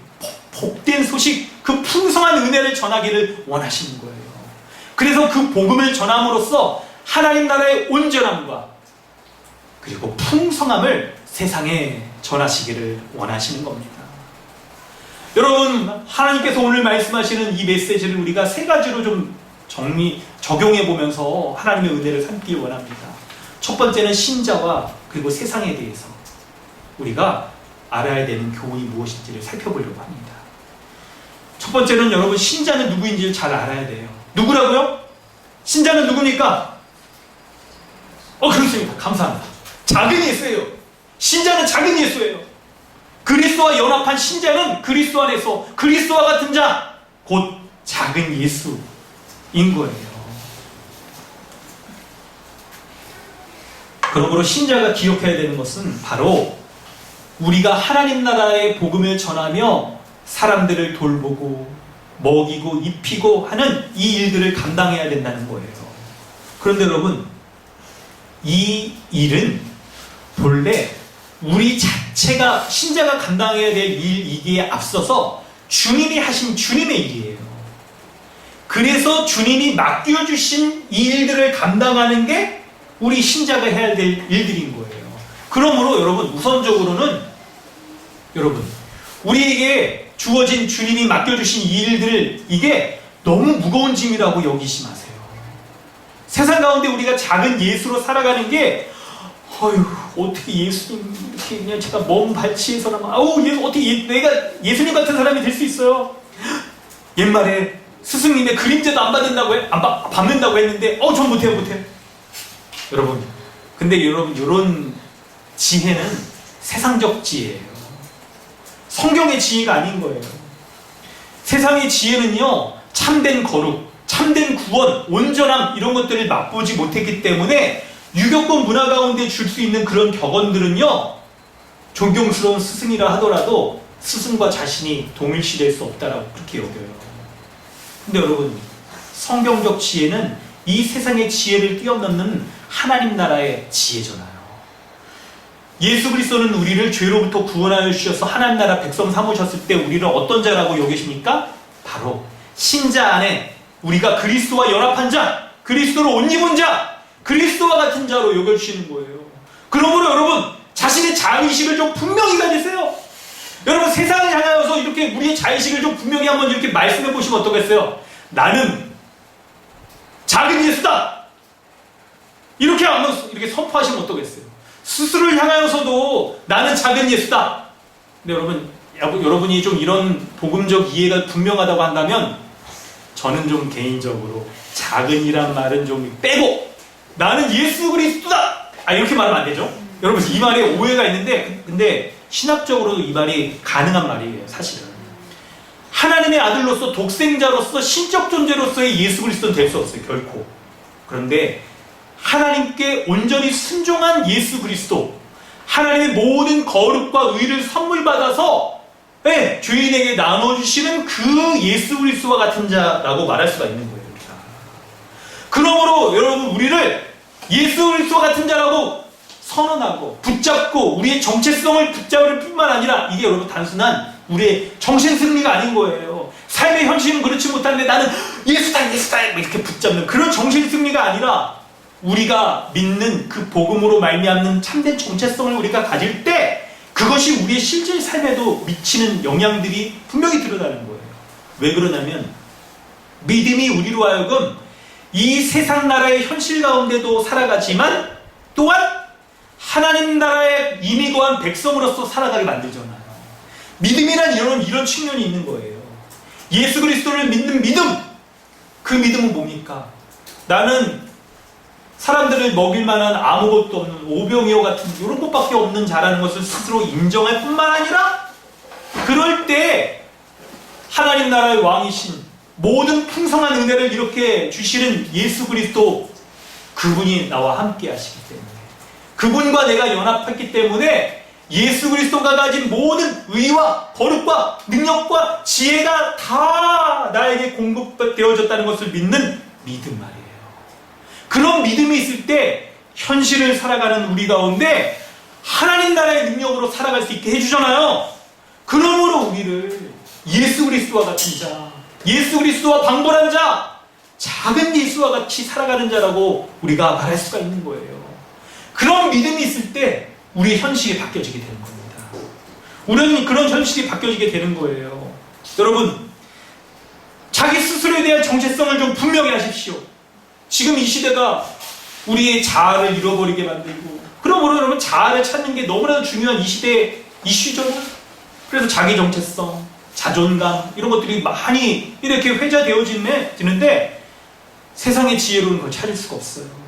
S2: 복된 소식, 그 풍성한 은혜를 전하기를 원하시는 거예요. 그래서 그 복음을 전함으로써 하나님 나라의 온전함과 그리고 풍성함을 세상에 전하시기를 원하시는 겁니다. 여러분, 하나님께서 오늘 말씀하시는 이 메시지를 우리가 세 가지로 좀 적용해 보면서 하나님의 은혜를 삼길 원합니다. 첫 번째는 신자와 그리고 세상에 대해서 우리가 알아야 되는 교훈이 무엇인지를 살펴보려고 합니다. 첫 번째는 여러분, 신자는 누구인지를 잘 알아야 돼요. 누구라고요? 신자는 누굽니까? 그렇습니다. 감사합니다. 작은 예수예요. 신자는 작은 예수예요. 그리스도와 연합한 신자는 그리스도 안에서 그리스도와 같은 자, 곧 작은 예수인 거예요. 그러므로 신자가 기억해야 되는 것은 바로 우리가 하나님 나라의 복음을 전하며 사람들을 돌보고 먹이고 입히고 하는 이 일들을 감당해야 된다는 거예요. 그런데 여러분, 이 일은 본래 우리 자체가 신자가 감당해야 될 일이기에 앞서서 주님이 하신 주님의 일이에요. 그래서 주님이 맡겨주신 이 일들을 감당하는 게 우리 신자가 해야 될 일들인 거예요. 그러므로 여러분, 우선적으로는 여러분, 우리에게 주어진 주님이 맡겨주신 이 일들을 이게 너무 무거운 짐이라고 여기지 마세요. 세상 가운데 우리가 작은 예수로 살아가는 게 어떻게 예수님 이렇게 그냥 제가 먼 발치에서나만 어떻게 내가 예수님 같은 사람이 될 수 있어요? 옛말에 스승님의 그림자도 안 받는다고 했는데 전 못해요. 여러분, 근데 여러분, 이런 지혜는 세상적 지혜예요. 성경의 지혜가 아닌 거예요. 세상의 지혜는요, 참된 거룩, 참된 구원, 온전함 이런 것들을 맛보지 못했기 때문에 유교권 문화 가운데 줄 수 있는 그런 격언들은요, 존경스러운 스승이라 하더라도 스승과 자신이 동일시될 수 없다라고 그렇게 여겨요. 근데 여러분, 성경적 지혜는 이 세상의 지혜를 뛰어넘는 하나님 나라의 지혜잖아요. 예수 그리스도는 우리를 죄로부터 구원하여 주셔서 하나님 나라 백성 삼으셨을 때 우리를 어떤 자라고 여기십니까? 바로 신자 안에 우리가 그리스도와 연합한 자, 그리스도로 옷 입은 자, 그리스도와 같은 자로 여겨주시는 거예요. 그러므로 여러분, 자신의 자의식을 좀 분명히 가지세요. 여러분, 세상을 향하여서 이렇게 우리의 자의식을 좀 분명히 한번 이렇게 말씀해 보시면 어떠겠어요? 나는 작은 예수다! 이렇게 한번 이렇게 선포하시면 어떠겠어요? 스스로를 향하여서도 나는 작은 예수다! 근데 여러분이 좀 이런 복음적 이해가 분명하다고 한다면 저는 좀 개인적으로 작은이란 말은 좀 빼고 나는 예수 그리스도다! 이렇게 말하면 안 되죠? 여러분, 이 말에 오해가 있는데 근데 신학적으로도 이 말이 가능한 말이에요. 사실은 하나님의 아들로서 독생자로서 신적 존재로서의 예수 그리스도는 될 수 없어요. 결코. 그런데 하나님께 온전히 순종한 예수 그리스도, 하나님의 모든 거룩과 의를 선물 받아서 주인에게 나눠주시는 그 예수 그리스도와 같은 자라고 말할 수가 있는 거예요. 그러므로 여러분, 우리를 예수 그리스도 같은 자라고 선언하고 붙잡고 우리의 정체성을 붙잡을 뿐만 아니라, 이게 여러분 단순한 우리의 정신승리가 아닌 거예요. 삶의 현실은 그렇지 못한데 나는 예수다 이렇게 붙잡는 그런 정신승리가 아니라, 우리가 믿는 그 복음으로 말미암는 참된 정체성을 우리가 가질 때 그것이 우리의 실제 삶에도 미치는 영향들이 분명히 드러나는 거예요. 왜 그러냐면, 믿음이 우리로 하여금 이 세상 나라의 현실 가운데도 살아가지만 또한 하나님 나라에 이미 거한 백성으로서 살아가게 만들잖아요. 믿음이란 이런 측면이 있는 거예요. 예수 그리스도를 믿는 믿음, 그 믿음은 뭡니까? 나는 사람들을 먹일 만한 아무것도 없는 오병이어 같은 이런 것밖에 없는 자라는 것을 스스로 인정할 뿐만 아니라, 그럴 때 하나님 나라의 왕이신 모든 풍성한 은혜를 이렇게 주시는 예수 그리스도, 그분이 나와 함께 하시기 때문에, 그분과 내가 연합했기 때문에 예수 그리스도가 가진 모든 의와 거룩과 능력과 지혜가 다 나에게 공급되어졌다는 것을 믿는 믿음 말이에요. 그런 믿음이 있을 때 현실을 살아가는 우리 가운데 하나님 나라의 능력으로 살아갈 수 있게 해주잖아요. 그러므로 우리를 예수 그리스도와 같은 자, 예수 그리스도와 방불한 자, 작은 예수와 같이 살아가는 자라고 우리가 말할 수가 있는 거예요. 그런 믿음이 있을 때 우리의 현실이 바뀌어지게 되는 겁니다. 우리는 그런 현실이 바뀌어지게 되는 거예요. 여러분, 자기 스스로에 대한 정체성을 좀 분명히 하십시오. 지금 이 시대가 우리의 자아를 잃어버리게 만들고, 그러므로 여러분, 자아를 찾는 게 너무나도 중요한 이 시대의 이슈죠. 그래서 자기 정체성, 자존감, 이런 것들이 많이 이렇게 회자되어지는데, 세상의 지혜로는 그걸 찾을 수가 없어요.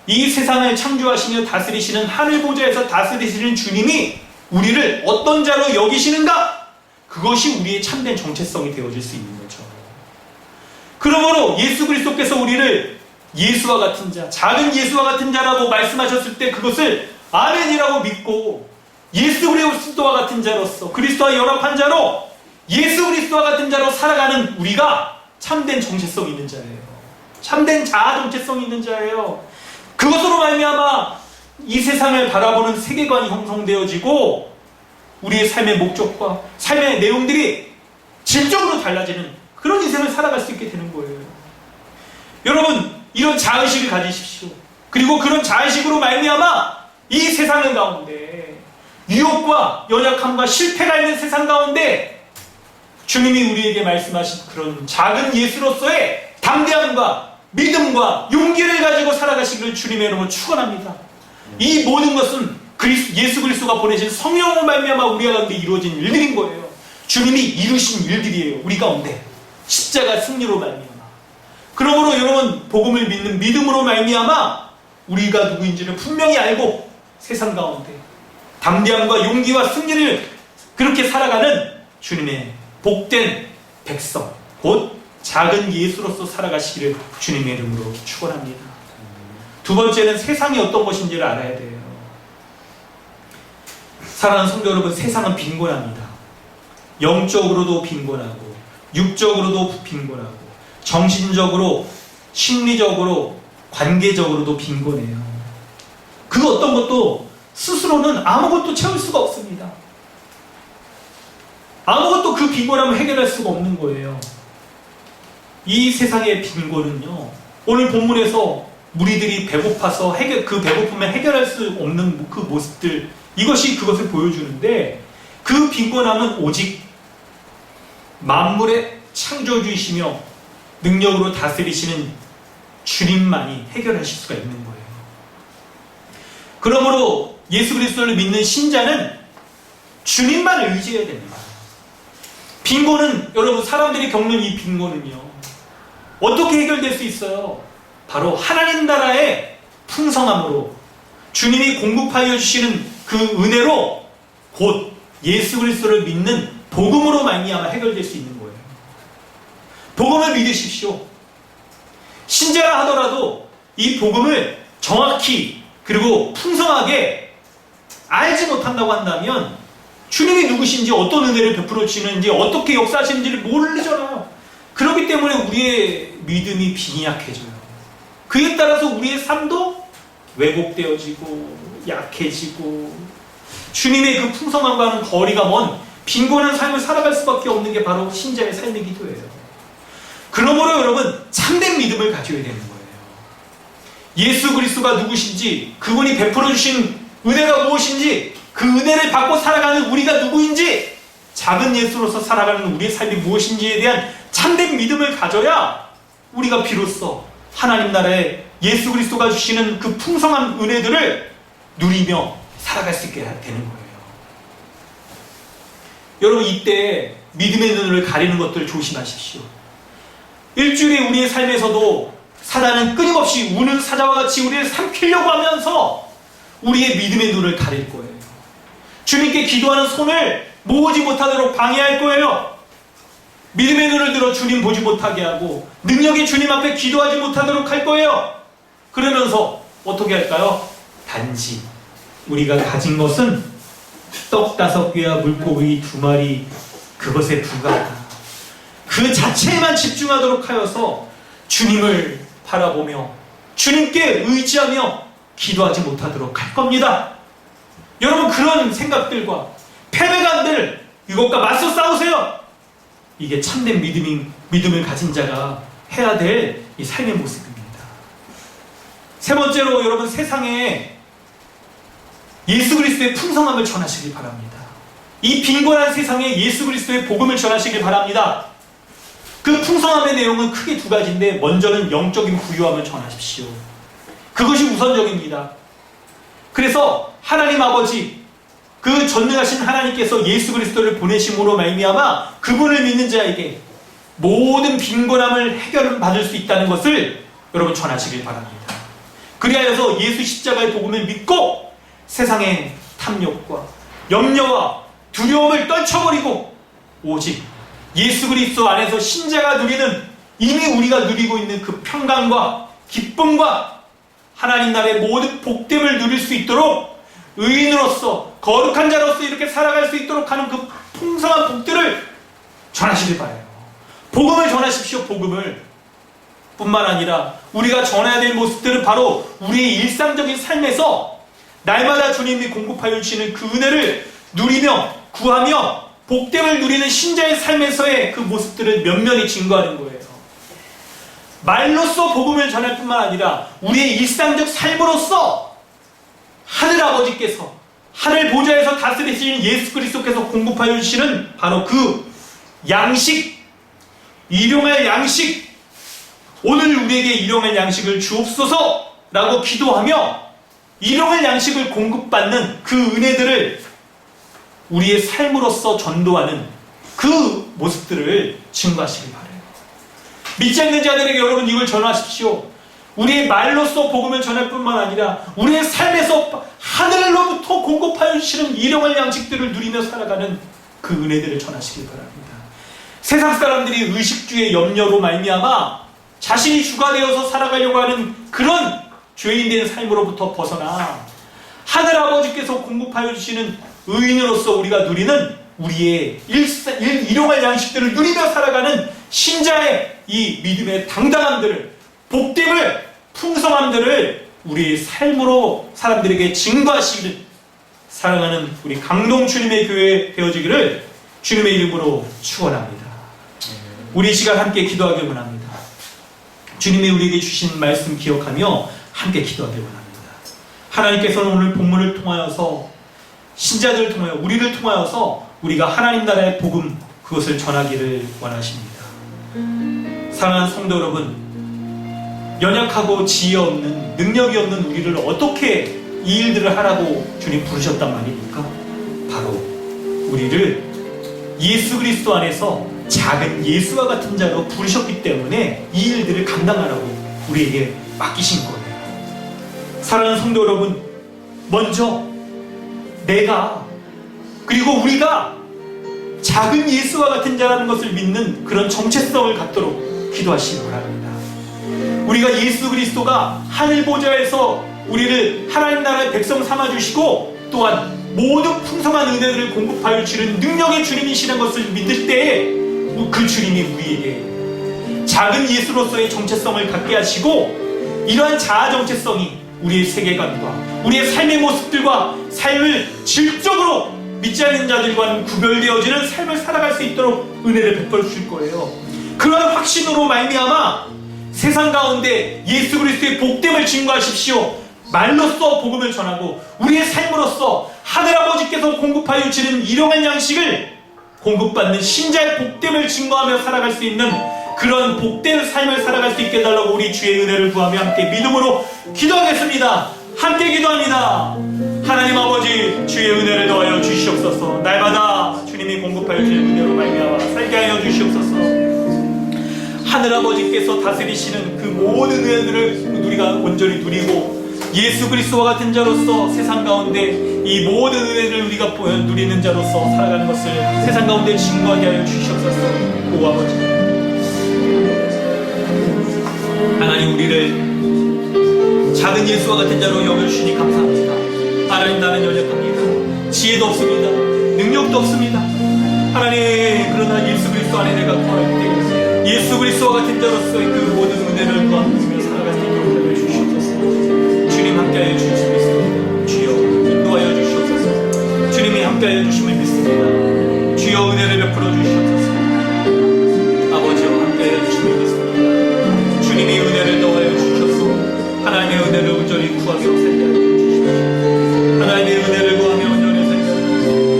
S2: 이 세상을 창조하시며 다스리시는 하늘 보좌에서 다스리시는 주님이 우리를 어떤 자로 여기시는가? 그것이 우리의 참된 정체성이 되어질 수 있는 거죠. 그러므로 예수 그리스도께서 우리를 예수와 같은 자, 작은 예수와 같은 자라고 말씀하셨을 때 그것을 아멘이라고 믿고, 예수 그리스도와 같은 자로서, 그리스도와 연합한 자로, 예수 그리스도와 같은 자로 살아가는 우리가 참된 정체성 있는 자예요. 참된 자아 정체성 있는 자예요. 그것으로 말미암아 이 세상을 바라보는 세계관이 형성되어지고, 우리의 삶의 목적과 삶의 내용들이 질적으로 달라지는 그런 인생을 살아갈 수 있게 되는 거예요. 여러분, 이런 자의식을 가지십시오. 그리고 그런 자의식으로 말미암아 이 세상 가운데, 유혹과 연약함과 실패가 있는 세상 가운데 주님이 우리에게 말씀하신 그런 작은 예수로서의 담대함과 믿음과 용기를 가지고 살아가시기를 주님의 이름으로 축원합니다. 이 모든 것은 예수 그리스도가 보내신 성령으로 말미암아 우리 가운데 이루어진 일들인 거예요. 주님이 이루신 일들이에요. 우리 가운데 십자가 승리로 말미암아. 그러므로 여러분, 복음을 믿는 믿음으로 말미암아 우리가 누구인지를 분명히 알고 세상 가운데 담대함과 용기와 승리를 그렇게 살아가는 주님의 복된 백성, 곧 작은 예수로서 살아가시기를 주님의 이름으로 축원합니다. 두 번째는 세상이 어떤 것인지를 알아야 돼요. 사랑하는 성도 여러분, 세상은 빈곤합니다. 영적으로도 빈곤하고, 육적으로도 빈곤하고, 정신적으로, 심리적으로, 관계적으로도 빈곤해요. 그 어떤 것도 스스로는 아무것도 채울 수가 없습니다. 아무것도 그 빈곤함을 해결할 수가 없는 거예요. 이 세상의 빈곤은요, 오늘 본문에서 무리들이 배고파서 그 배고픔을 해결할 수 없는 그 모습들, 이것이 그것을 보여주는데, 그 빈곤함은 오직 만물의 창조주이시며 능력으로 다스리시는 주님만이 해결하실 수가 있는 거예요. 그러므로 예수 그리스도를 믿는 신자는 주님만을 의지해야 됩니다. 빈곤은, 여러분, 사람들이 겪는 이 빈곤은요, 어떻게 해결될 수 있어요? 바로 하나님 나라의 풍성함으로, 주님이 공급하여 주시는 그 은혜로, 곧 예수 그리스도를 믿는 복음으로 말미암아 해결될 수 있는 거예요. 복음을 믿으십시오. 신자라 하더라도 이 복음을 정확히 그리고 풍성하게 알지 못한다고 한다면 주님이 누구신지, 어떤 은혜를 베풀어 주시는지, 어떻게 역사하시는지를 모르잖아요. 그렇기 때문에 우리의 믿음이 빈약해져요. 그에 따라서 우리의 삶도 왜곡되어지고 약해지고 주님의 그 풍성함과는 거리가 먼 빈곤한 삶을 살아갈 수밖에 없는 게 바로 신자의 삶이기도 해요. 그러므로 여러분, 참된 믿음을 가져야 되는 거예요. 예수 그리스도가 누구신지, 그분이 베풀어 주신 은혜가 무엇인지, 그 은혜를 받고 살아가는 우리가 누구인지, 작은 예수로서 살아가는 우리의 삶이 무엇인지에 대한 참된 믿음을 가져야 우리가 비로소 하나님 나라에 예수 그리스도가 주시는 그 풍성한 은혜들을 누리며 살아갈 수 있게 되는 거예요. 여러분, 이때 믿음의 눈을 가리는 것들 조심하십시오. 일주일에 우리의 삶에서도 사단은 끊임없이 우는 사자와 같이 우리를 삼키려고 하면서 우리의 믿음의 눈을 가릴 거예요. 주님께 기도하는 손을 모으지 못하도록 방해할 거예요. 믿음의 눈을 들어 주님 보지 못하게 하고 능력의 주님 앞에 기도하지 못하도록 할 거예요. 그러면서 어떻게 할까요? 단지 우리가 가진 것은 떡 5개와 물고기 2마리, 그것에 불과하다. 그 자체에만 집중하도록 하여서 주님을 바라보며 주님께 의지하며 기도하지 못하도록 할 겁니다. 여러분, 그런 생각들과 패배감들, 이것과 맞서 싸우세요. 이게 참된 믿음을 가진 자가 해야 될 이 삶의 모습입니다. 세 번째로, 여러분, 세상에 예수 그리스도의 풍성함을 전하시길 바랍니다. 이 빈곤한 세상에 예수 그리스도의 복음을 전하시길 바랍니다. 그 풍성함의 내용은 크게 2가지인데, 먼저는 영적인 부유함을 전하십시오. 그것이 우선적입니다. 그래서 하나님 아버지, 그 전능하신 하나님께서 예수 그리스도를 보내심으로 말미암아 그분을 믿는 자에게 모든 빈곤함을 해결받을 수 있다는 것을 여러분 전하시길 바랍니다. 그리하여서 예수 십자가의 복음을 믿고 세상의 탐욕과 염려와 두려움을 떨쳐버리고 오직 예수 그리스도 안에서 신자가 누리는, 이미 우리가 누리고 있는 그 평강과 기쁨과 하나님 나라의 모든 복됨을 누릴 수 있도록 의인으로서, 거룩한 자로서 이렇게 살아갈 수 있도록 하는 그 풍성한 복들을 전하시길 바라요. 복음을 전하십시오. 복음을. 뿐만 아니라 우리가 전해야 될 모습들은 바로 우리의 일상적인 삶에서 날마다 주님이 공급하여 주시는 그 은혜를 누리며 구하며 복됨을 누리는 신자의 삶에서의 그 모습들을 면면히 증거하는 거예요. 말로써 복음을 전할 뿐만 아니라 우리의 일상적 삶으로서 하늘 아버지께서, 하늘 보좌에서 다스리시는 예수 그리스도께서 공급하여 주시는 바로 그 양식, 일용할 양식, 오늘 우리에게 일용할 양식을 주옵소서 라고 기도하며 일용할 양식을 공급받는 그 은혜들을 우리의 삶으로서 전도하는 그 모습들을 증거하시길 바라요. 믿지 않는 자들에게 여러분 이걸 전하십시오. 우리의 말로써 복음을 전할 뿐만 아니라 우리의 삶에서 하늘로부터 공급하여 주시는 일용할 양식들을 누리며 살아가는 그 은혜들을 전하시길 바랍니다. 세상 사람들이 의식주의 염려로 말미암아 자신이 주가 되어서 살아가려고 하는 그런 죄인된 삶으로부터 벗어나 하늘 아버지께서 공급하여 주시는 의인으로서 우리가 누리는 우리의 일용할 양식들을 누리며 살아가는 신자의 이 믿음의 당당함들을, 복됨을, 풍성함들을 우리의 삶으로 사람들에게 증거하시기를, 사랑하는 우리 강동 주님의 교회 되어지기를 주님의 이름으로 축원합니다. 우리 시간 함께 기도하길 원합니다. 주님이 우리에게 주신 말씀 기억하며 함께 기도하길 원합니다. 하나님께서는 오늘 본문을 통하여서, 신자들을 통하여, 우리를 통하여서 우리가 하나님 나라의 복음, 그것을 전하기를 원하십니다. 사랑하는 성도 여러분, 연약하고 지혜 없는, 능력이 없는 우리를 어떻게 이 일들을 하라고 주님 부르셨단 말입니까? 바로 우리를 예수 그리스도 안에서 작은 예수와 같은 자로 부르셨기 때문에 이 일들을 감당하라고 우리에게 맡기신 거예요. 사랑하는 성도 여러분, 먼저 내가, 그리고 우리가 작은 예수와 같은 자라는 것을 믿는 그런 정체성을 갖도록 기도하시기 바랍니다. 우리가 예수 그리스도가 하늘 보좌에서 우리를 하나님 나라의 백성 삼아주시고 또한 모든 풍성한 은혜를 공급하여 주는 능력의 주님이시라는 것을 믿을 때에 그 주님이 우리에게 작은 예수로서의 정체성을 갖게 하시고 이러한 자아 정체성이 우리의 세계관과 우리의 삶의 모습들과 삶을 질적으로 믿지 않는 자들과는 구별되어지는 삶을 살아갈 수 있도록 은혜를 베풀어 주실 거예요. 그러한 확신으로 말미암아 세상 가운데 예수 그리스도의 복됨을 증거하십시오. 말로써 복음을 전하고 우리의 삶으로서 하늘아버지께서 공급하여 주시는 일용할 양식을 공급받는 신자의 복됨을 증거하며 살아갈 수 있는 그런 복된 삶을 살아갈 수 있게 해달라고 우리 주의 은혜를 구하며 함께 믿음으로 기도하겠습니다. 함께 기도합니다. 하나님 아버지, 주의 은혜를 더하여 주시옵소서. 날마다 주님이 공급하여 주시는 은혜로 말미암아 살게 하여 주시옵소서. 하늘아버지께서 다스리시는 그 모든 은혜들을 우리가 온전히 누리고 예수 그리스도와 같은 자로서 세상 가운데 이 모든 은혜를 우리가 누리는 자로서 살아가는 것을 세상 가운데 증거하게 하여 주시옵소서. 오 아버지, 하나님 우리를 작은 예수와 같은 자로 여겨주시니 감사합니다. 하나님, 나는 연약합니다. 지혜도 없습니다. 능력도 없습니다. 하나님, 그러나 예수 그리스도 안에 내가 거할 때 예수 그리스도와 같은 자로서의 그 모든 은혜를 구하며 살아갈 수 있도록 하여 주시옵소서. 주님 함께하여 주시옵소서. 주여 인도하여 주시옵소서. 주님이 함께하여 주심을 믿습니다. 주여 은혜를 베풀어 주시옵소서. 아버지와 함께하여 주심을 믿습니다. 주님이 은혜를 더하여 주셔서 하나님의 은혜를 온전히 구하며 살게 하여 주시옵소서. 하나님의 은혜를 구하며 온전히 살게 하여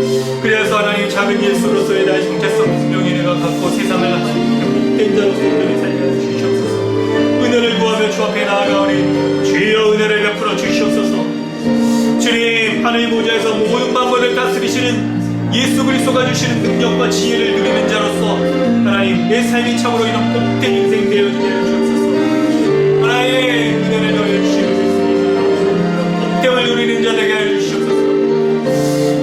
S2: 주시옵소서. 그래서 하나님 작은 예수로서의 나의 정체성 분명히 내가 갖고 세상을 하나님께 복된 자로서 온전히 살게 하여 주시옵소서. 은혜를 구하며 주 앞에 나아가오니 주여 은혜를 베풀어 주시옵소서. 주님, 하늘 보좌에서 모든 만물을 다스리시는 예수 그리스도가 주시는 능력과 지혜를 누리는 자로서 하나님, 내 삶이 참으로 이런 복된 인생 되어지게 하여 주옵소서. 하나님의 은혜를 더하여 주시옵소서. 복됨을 누리는 자 되게 하여 주시옵소서.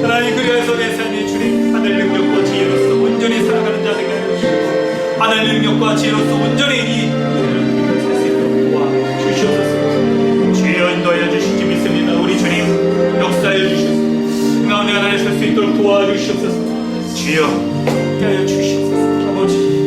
S2: 하나님, 그리하여서 내 삶이 주님 하늘 능력과 지혜로서 온전히 살아가는 자 되게 하여 주시옵소서. 하늘 능력과 지혜로서 온전히 이 은혜를 살 수 있도록 도와주시옵소서. 주여 인도하여 주시기 믿습니다. 우리 주님 역사하여 주시옵소서. 가운데 하나님 살 수 있도록 도와주시옵소서. 주여 하여 주시옵소서. 아버지,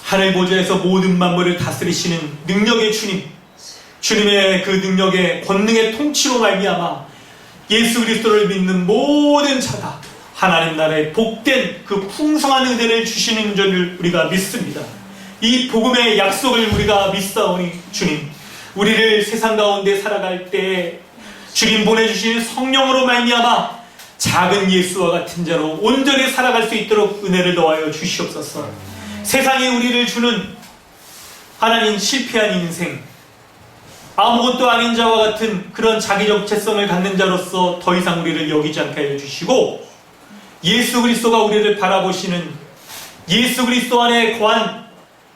S2: 하늘 보좌에서 모든 만물을 다스리시는 능력의 주님, 주님의 그 능력의 권능의 통치로 말미암아 예수 그리스도를 믿는 모든 자가 하나님 나라의 복된 그 풍성한 은혜를 주시는 줄을 우리가 믿습니다. 이 복음의 약속을 우리가 믿사오니 주님, 우리를 세상 가운데 살아갈 때 주님 보내주신 성령으로 말미암아 작은 예수와 같은 자로 온전히 살아갈 수 있도록 은혜를 더하여 주시옵소서. 세상이 우리를 주는 하나님 실패한 인생, 아무것도 아닌 자와 같은 그런 자기 정체성을 갖는 자로서 더 이상 우리를 여기지 않게 하여 주시고 예수 그리스도가 우리를 바라보시는 예수 그리스도 안에 거한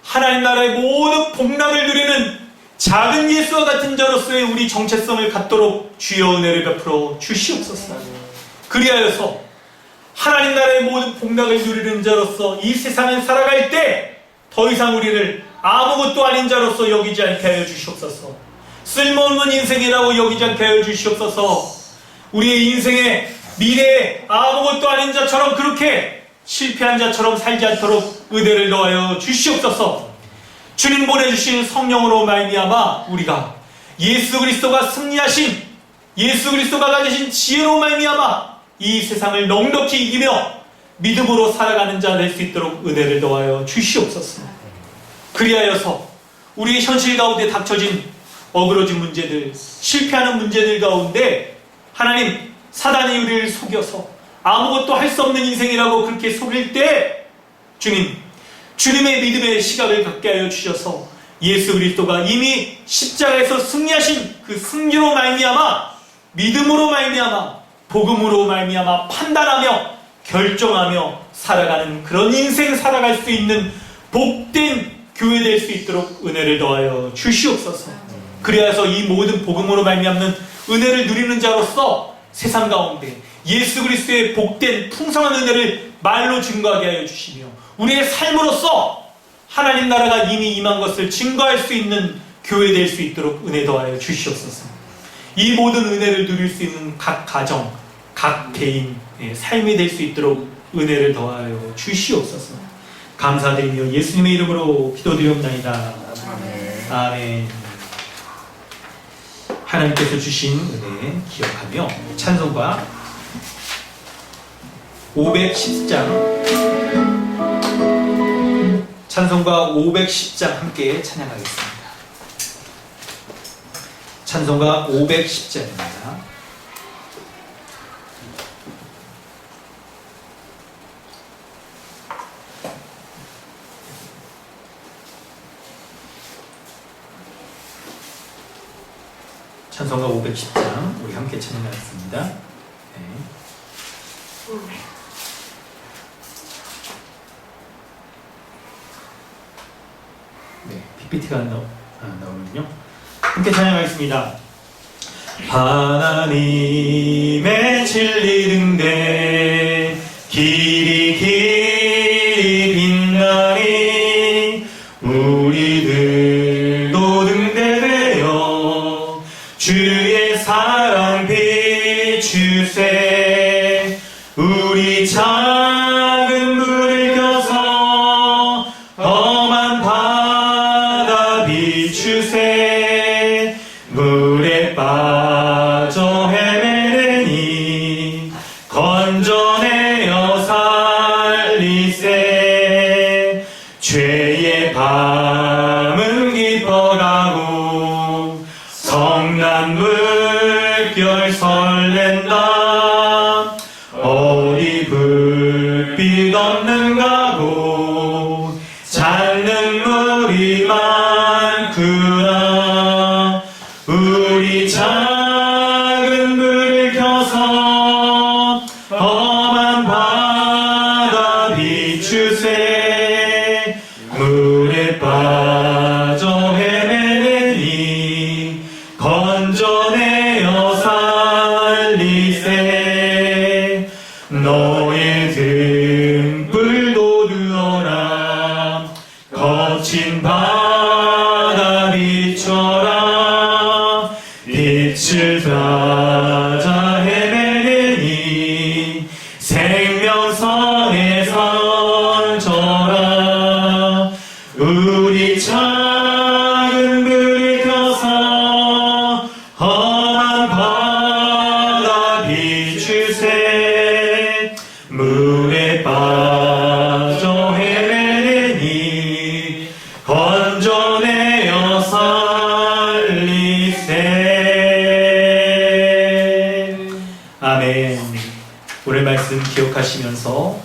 S2: 하나님 나라의 모든 복락을 누리는 작은 예수와 같은 자로서의 우리 정체성을 갖도록 주여 은혜를 베풀어 주시옵소서. 그리하여서 하나님 나라의 모든 복락을 누리는 자로서 이 세상을 살아갈 때 더 이상 우리를 아무것도 아닌 자로서 여기지 않게 하여 주시옵소서. 쓸모없는 인생이라고 여기지 않게 하여 주시옵소서. 우리의 인생의 미래에 아무것도 아닌 자처럼 그렇게 실패한 자처럼 살지 않도록 은혜를 더하여 주시옵소서. 주님 보내주신 성령으로 말미암아 우리가 예수 그리스도가 승리하신 예수 그리스도가 가지신 지혜로 말미암아 이 세상을 넉넉히 이기며 믿음으로 살아가는 자 될 수 있도록 은혜를 더하여 주시옵소서. 그리하여서 우리의 현실 가운데 닥쳐진 어그러진 문제들, 실패하는 문제들 가운데 하나님, 사단이 우리를 속여서 아무것도 할 수 없는 인생이라고 그렇게 속일 때 주님, 주님의 믿음의 시각을 갖게 하여 주셔서 예수 그리스도가 이미 십자가에서 승리하신 그 승리로 말미암아 믿음으로 말미암아 복음으로 말미암아 판단하며 결정하며 살아가는 그런 인생 살아갈 수 있는 복된 교회 될 수 있도록 은혜를 더하여 주시옵소서. 그래서 이 모든 복음으로 말미암는 은혜를 누리는 자로서 세상 가운데 예수 그리스도의 복된 풍성한 은혜를 말로 증거하게 하여 주시며 우리의 삶으로서 하나님 나라가 이미 임한 것을 증거할 수 있는 교회 될 수 있도록 은혜 더하여 주시옵소서. 이 모든 은혜를 누릴 수 있는 각 가정, 각 개인의 삶이 될 수 있도록 은혜를 더하여 주시옵소서. 감사드리며 예수님의 이름으로 기도드리옵나이다. 아멘. 하나님께서 주신 은혜 기억하며 찬송가 510장 찬송가 510장 함께 찬양하겠습니다. 찬송가 510장입니다. 찬송가 510장 우리 함께 찬양하겠습니다. 네, PPT가 나오는군요. 함께 찬양하겠습니다. 하나님의 진리 등대 길이 길이 빛나니 우리들도 등대되어 주의 사랑 비추세. 우리 작은 불을 켜서 험한 바다 비추세. 물에 빠져 헤매니 건져내어 살리세. 죄의 밤은 깊어가고 성난 물결 설렌다. 어디 불빛 없는가 고 작는 물이 많구나. 우리 작은 불을 켜서 험한 바다 비추세. 물에 빠져 헤매니 건져내어 살리세. 너의 등불도 두어라. 거친 바다 비춰라. 빛을 찾아 헤매니 생명선에 선져라. 우리 작은 불을 켜서 험한 바다 비추세. 물에 빠져 헤매니 건져내어 살리세. 아멘. 오늘 말씀 기억하시면서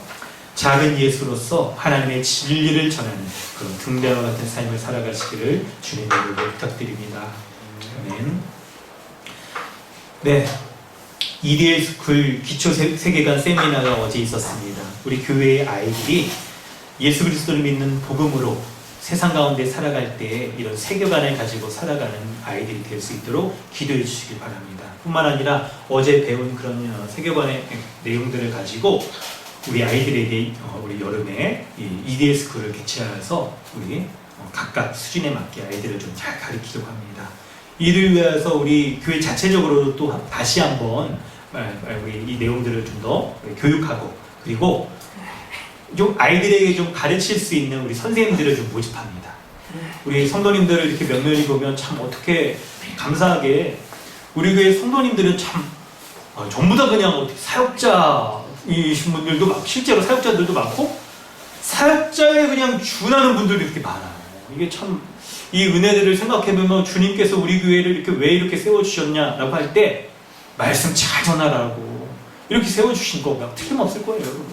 S2: 작은 예수로서 하나님의 진리를 전하는 그런 등대와 같은 삶을 살아가시기를 주님의 이름으로 부탁드립니다. 아멘. 네, EDL 스쿨 기초 세계관 세미나가 어제 있었습니다. 우리 교회의 아이들이 예수 그리스도를 믿는 복음으로 세상 가운데 살아갈 때 이런 세계관을 가지고 살아가는 아이들이 될 수 있도록 기도해 주시길 바랍니다. 뿐만 아니라 어제 배운 그런 세계관의 내용들을 가지고 우리 아이들에게 우리 여름에 이 EDL 스쿨을 개최하여서 우리 각각 수준에 맞게 아이들을 좀 잘 가르치려고 합니다. 이를 위해서 우리 교회 자체적으로 또 다시 한번 우리 이 내용들을 좀 더 교육하고 그리고 좀 아이들에게 좀 가르칠 수 있는 우리 선생님들을 좀 모집합니다. 우리 성도님들을 이렇게 면면히 보면 참 어떻게 감사하게 우리 교회 성도님들은 참 전부 다 그냥 사역자이신 분들도 막 실제로 사역자들도 많고 사역자에 그냥 준하는 분들도 이렇게 많아요. 이게 참 이 은혜들을 생각해보면 주님께서 우리 교회를 이렇게 왜 이렇게 세워주셨냐라고 할 때 말씀 잘 전하라고 이렇게 세워주신 거 틀림없을 거예요, 여러분.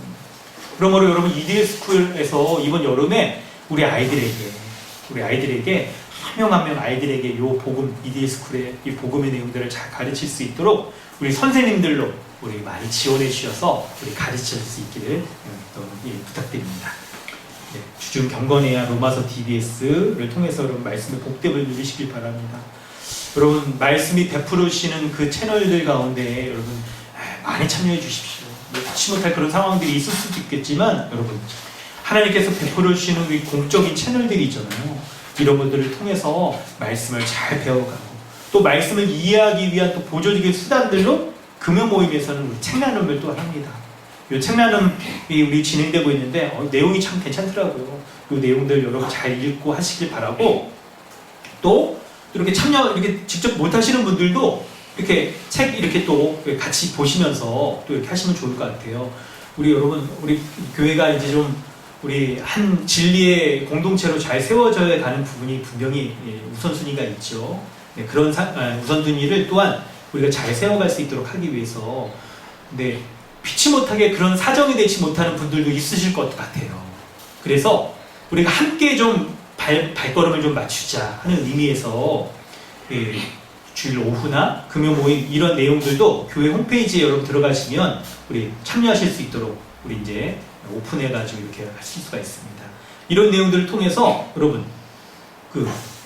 S2: 그러므로 여러분 EDL 스쿨에서 이번 여름에 우리 아이들에게 한 명 한 명 아이들에게 요 복음 EDL 스쿨의 이 복음의 내용들을 잘 가르칠 수 있도록 우리 선생님들로 우리 많이 지원해 주셔서 우리 가르칠 수 있기를 부탁드립니다. 네, 주중 경건해야 로마서 DBS를 통해서 여러분 말씀의 복됨을 누리시길 바랍니다. 여러분 말씀이 베풀으시는 그 채널들 가운데 여러분 많이 참여해 주십시오. 하지 못할 그런 상황들이 있을 수도 있겠지만 여러분 하나님께서 베풀으시는 이 공적인 채널들이 있잖아요. 이런 것들을 통해서 말씀을 잘 배워가고 또 말씀을 이해하기 위한 또 보조적인 수단들로 금요 모임에서는 우리 책 나눔을 또 합니다. 이 책 나눔이 우리 진행되고 있는데 내용이 참 괜찮더라고요. 이 내용들 여러분 잘 읽고 하시길 바라고 또 이렇게 이렇게 직접 못 하시는 분들도 이렇게 책 이렇게 또 같이 보시면서 또 이렇게 하시면 좋을 것 같아요. 우리 여러분 우리 교회가 이제 좀 우리 한 진리의 공동체로 잘 세워져야 가는 부분이 분명히 우선순위가 있죠. 네, 그런 우선순위를 또한 우리가 잘 세워갈 수 있도록 하기 위해서 피치 못하게 그런 사정이 되지 못하는 분들도 있으실 것 같아요. 그래서 우리가 함께 좀 발걸음을 좀 맞추자 하는 의미에서 주일 오후나 금요 모임 이런 내용들도 교회 홈페이지에 여러분 들어가시면 우리 참여하실 수 있도록 우리 이제 오픈해가지고 이렇게 하실 수가 있습니다. 이런 내용들을 통해서 여러분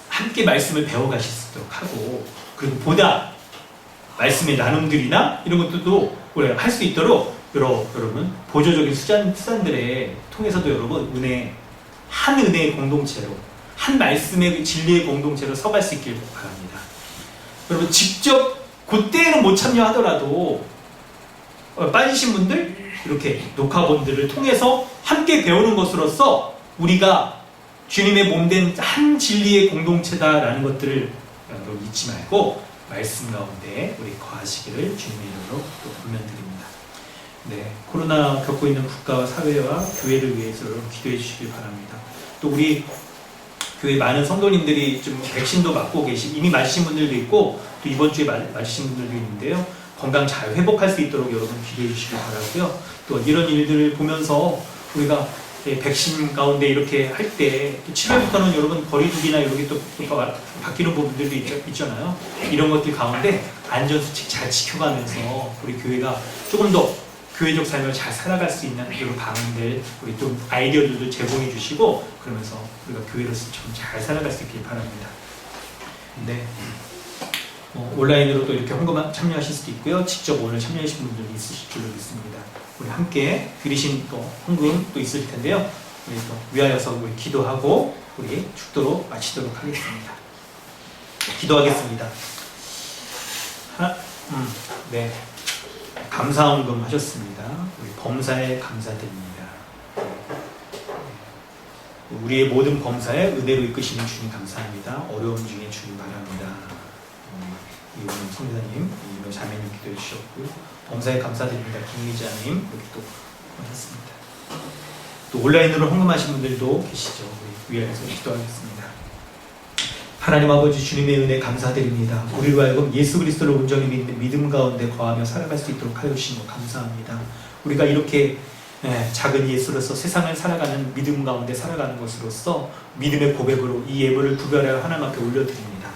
S2: 함께 말씀을 배워가실 수 있도록 하고 그리고 보다 말씀의 나눔들이나 이런 것들도 우리가 할 수 있도록 여러분 보조적인 수단들에 통해서도 여러분 한 은혜의 공동체로 한 말씀의 진리의 공동체로 서갈 수 있길 바랍니다. 여러분 직접 그때는 못 참여하더라도 빠지신 분들 이렇게 녹화본들을 통해서 함께 배우는 것으로서 우리가 주님의 몸된 한 진리의 공동체다라는 것들을 여러분 잊지 말고 말씀 가운데 우리 거하시기를 주님의 이름으로 또 권면드립니다. 네, 코로나 겪고 있는 국가와 사회와 교회를 위해서 여러분 기도해 주시길 바랍니다. 또 우리 교회 많은 성도님들이 좀 백신도 맞고 이미 맞으신 분들도 있고 또 이번 주에 맞으신 분들도 있는데요. 건강 잘 회복할 수 있도록 여러분 기도해 주시길 바라고요. 또 이런 일들을 보면서 우리가 백신 가운데 이렇게 할 때 7월부터는 여러분 거리두기나 이렇게 또 바뀌는 부분들도 있잖아요. 이런 것들 가운데 안전수칙 잘 지켜가면서 우리 교회가 조금 더 교회적 삶을 잘 살아갈 수 있는 이런 방안들 우리 또 아이디어들도 제공해 주시고 그러면서 우리가 교회로서 좀 잘 살아갈 수 있길 바랍니다. 네. 온라인으로 또 이렇게 헌금 참여하실 수도 있고요. 직접 오늘 참여하신 분들이 있으실 줄로 믿습니다. 우리 함께 드리신 또 헌금 또 있을 텐데요. 우리 또 위하여서 우리 기도하고 우리 축도로 마치도록 하겠습니다. 기도하겠습니다. 네. 감사 헌금 하셨습니다. 우리 범사에 감사드립니다. 우리의 모든 범사에 은혜로 이끄시는 주님 감사합니다. 어려움 중에 주님 바랍니다. 이호영 성대사님, 이호 자매님 기도해 주셨고요. 범사에 감사드립니다. 김미자님 이렇게 또 하셨습니다. 또 온라인으로 헌금하신 분들도 계시죠. 우리 위하여서 기도하겠습니다. 하나님 아버지 주님의 은혜 감사드립니다. 우리로 하여금 예수 그리스도를 온전히 믿는 믿음 가운데 거하며 살아갈 수 있도록 하여 주신 것 감사합니다. 우리가 이렇게 작은 예수로서 세상을 살아가는 믿음 가운데 살아가는 것으로서 믿음의 고백으로 이 예물을 구별하여 하나님 앞에 올려드립니다.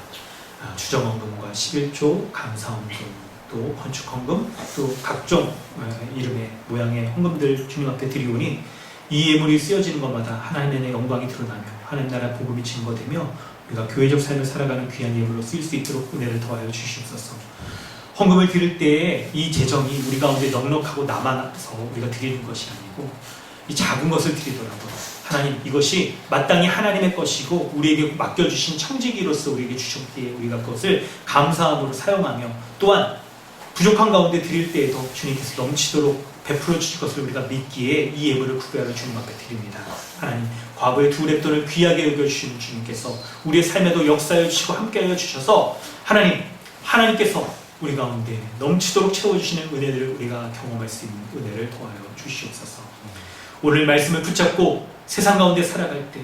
S2: 주정헌금과 11조 감사헌금 또 건축헌금 또 각종 이름의 모양의 헌금들 주님 앞에 드리오니 이 예물이 쓰여지는 것마다 하나님의 영광이 드러나며 하나님 나라 복음이 증거되며 우리가 교회적 삶을 살아가는 귀한 예물로 쓰일 수 있도록 은혜를 더하여 주시옵소서. 헌금을 드릴 때에 이 재정이 우리 가운데 넉넉하고 남아서 우리가 드리는 것이 아니고 이 작은 것을 드리더라도 하나님 이것이 마땅히 하나님의 것이고 우리에게 맡겨주신 청지기로서 우리에게 주셨기에 우리가 그것을 감사함으로 사용하며 또한 부족한 가운데 드릴 때에도 주님께서 넘치도록 베풀어 주실 것을 우리가 믿기에 이 예물을 구별하여 주님 앞에 드립니다. 하나님 과거의 두 랩돈을 귀하게 여겨주시는 주님께서 우리의 삶에도 역사해 주시고 함께하여 주셔서 하나님께서 우리 가운데 넘치도록 채워주시는 은혜를 우리가 경험할 수 있는 은혜를 더하여 주시옵소서. 오늘 말씀을 붙잡고 세상 가운데 살아갈 때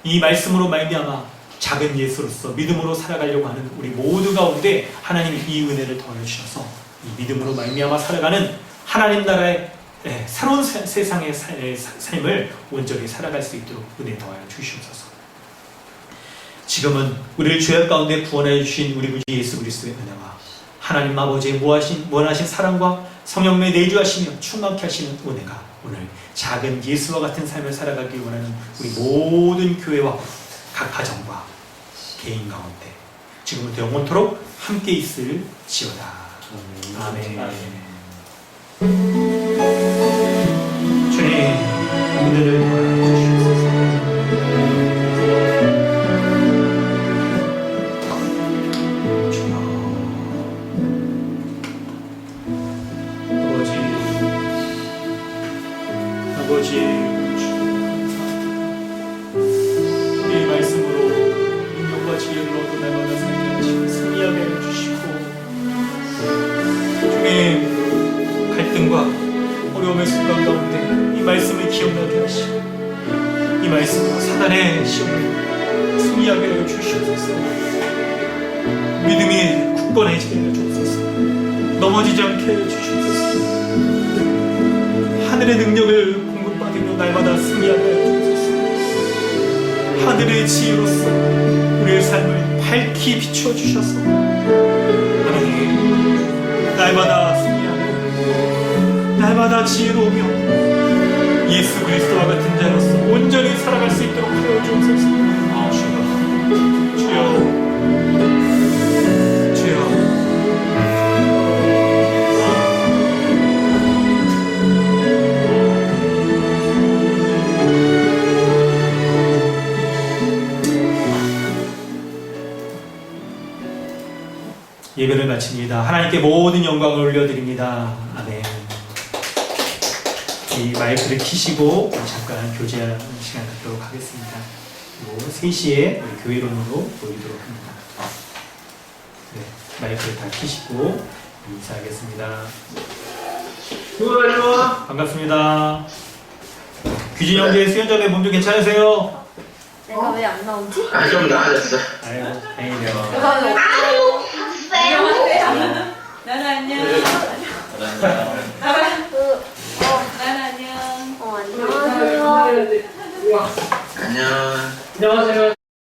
S2: 이 말씀으로 말미암아 작은 예수로서 믿음으로 살아가려고 하는 우리 모두 가운데 하나님이 이 은혜를 더하여 주셔서 이 믿음으로 말미암아 살아가는 하나님 나라의 새로운 세상의 삶을 온전히 살아갈 수 있도록 은혜 더하여 주시옵소서. 지금은 우리를 죄악 가운데 구원하여 주신 우리 구주 예수 그리스도의 은혜와 하나님 아버지의 무한하신 사랑과 성령의 내주하시며 충만케 하시는 은혜가 오늘 작은 예수와 같은 삶을 살아가길 원하는 우리 모든 교회와 각 가정과 개인 가운데 지금부터 영원토록 함께 있을지어다. 아멘. 주님, 은혜를 주시옵소서. 주여, 아버지, 우리의 말씀으로 능력과 지혜를 얻어 날마다 살게 하시고 승리하게 해주시고, 주님, 갈등과 어려움의 순간 가운데 이 말씀을 기억나게 하시고 이 말씀으로 사단의 시험을 승리하게 해주시옵소서. 믿음이 굳건해지게 해주옵소서. 넘어지지 않게 해주시옵소서. 하늘의 능력을 공급받으며 날마다 승리하게 해주옵소서. 하늘의 지혜로서 우리의 삶을 밝히 비추어 주셔서 하나님, 날마다 승리하며 날마다 지혜로우며 예수 그리스도와 같은 자로서 온전히 살아갈 수 있도록 하여 주옵소서. 주여, 주여, 주여. 예배를 마칩니다. 하나님께 모든 영광을 올려드립니다. 아멘. 이 마이크를 켜시고 잠깐 교제하는 시간 갖도록 하겠습니다. 그리고 3시에 우리 교회론으로 보이도록 합니다. 네, 마이크를 다 켜시고 인사하겠습니다. 반갑습니다. 규진 형제 수연자매 몸 좀 괜찮으세요?
S5: 내가 왜 안 나오지?
S4: 아, 좀 나아졌어.
S2: 아유, 다행이네요.
S5: 내가 왜
S6: 나는 안녕. 나는 안녕.
S5: 안녕하세요.
S4: 안녕.
S3: 안녕하세요.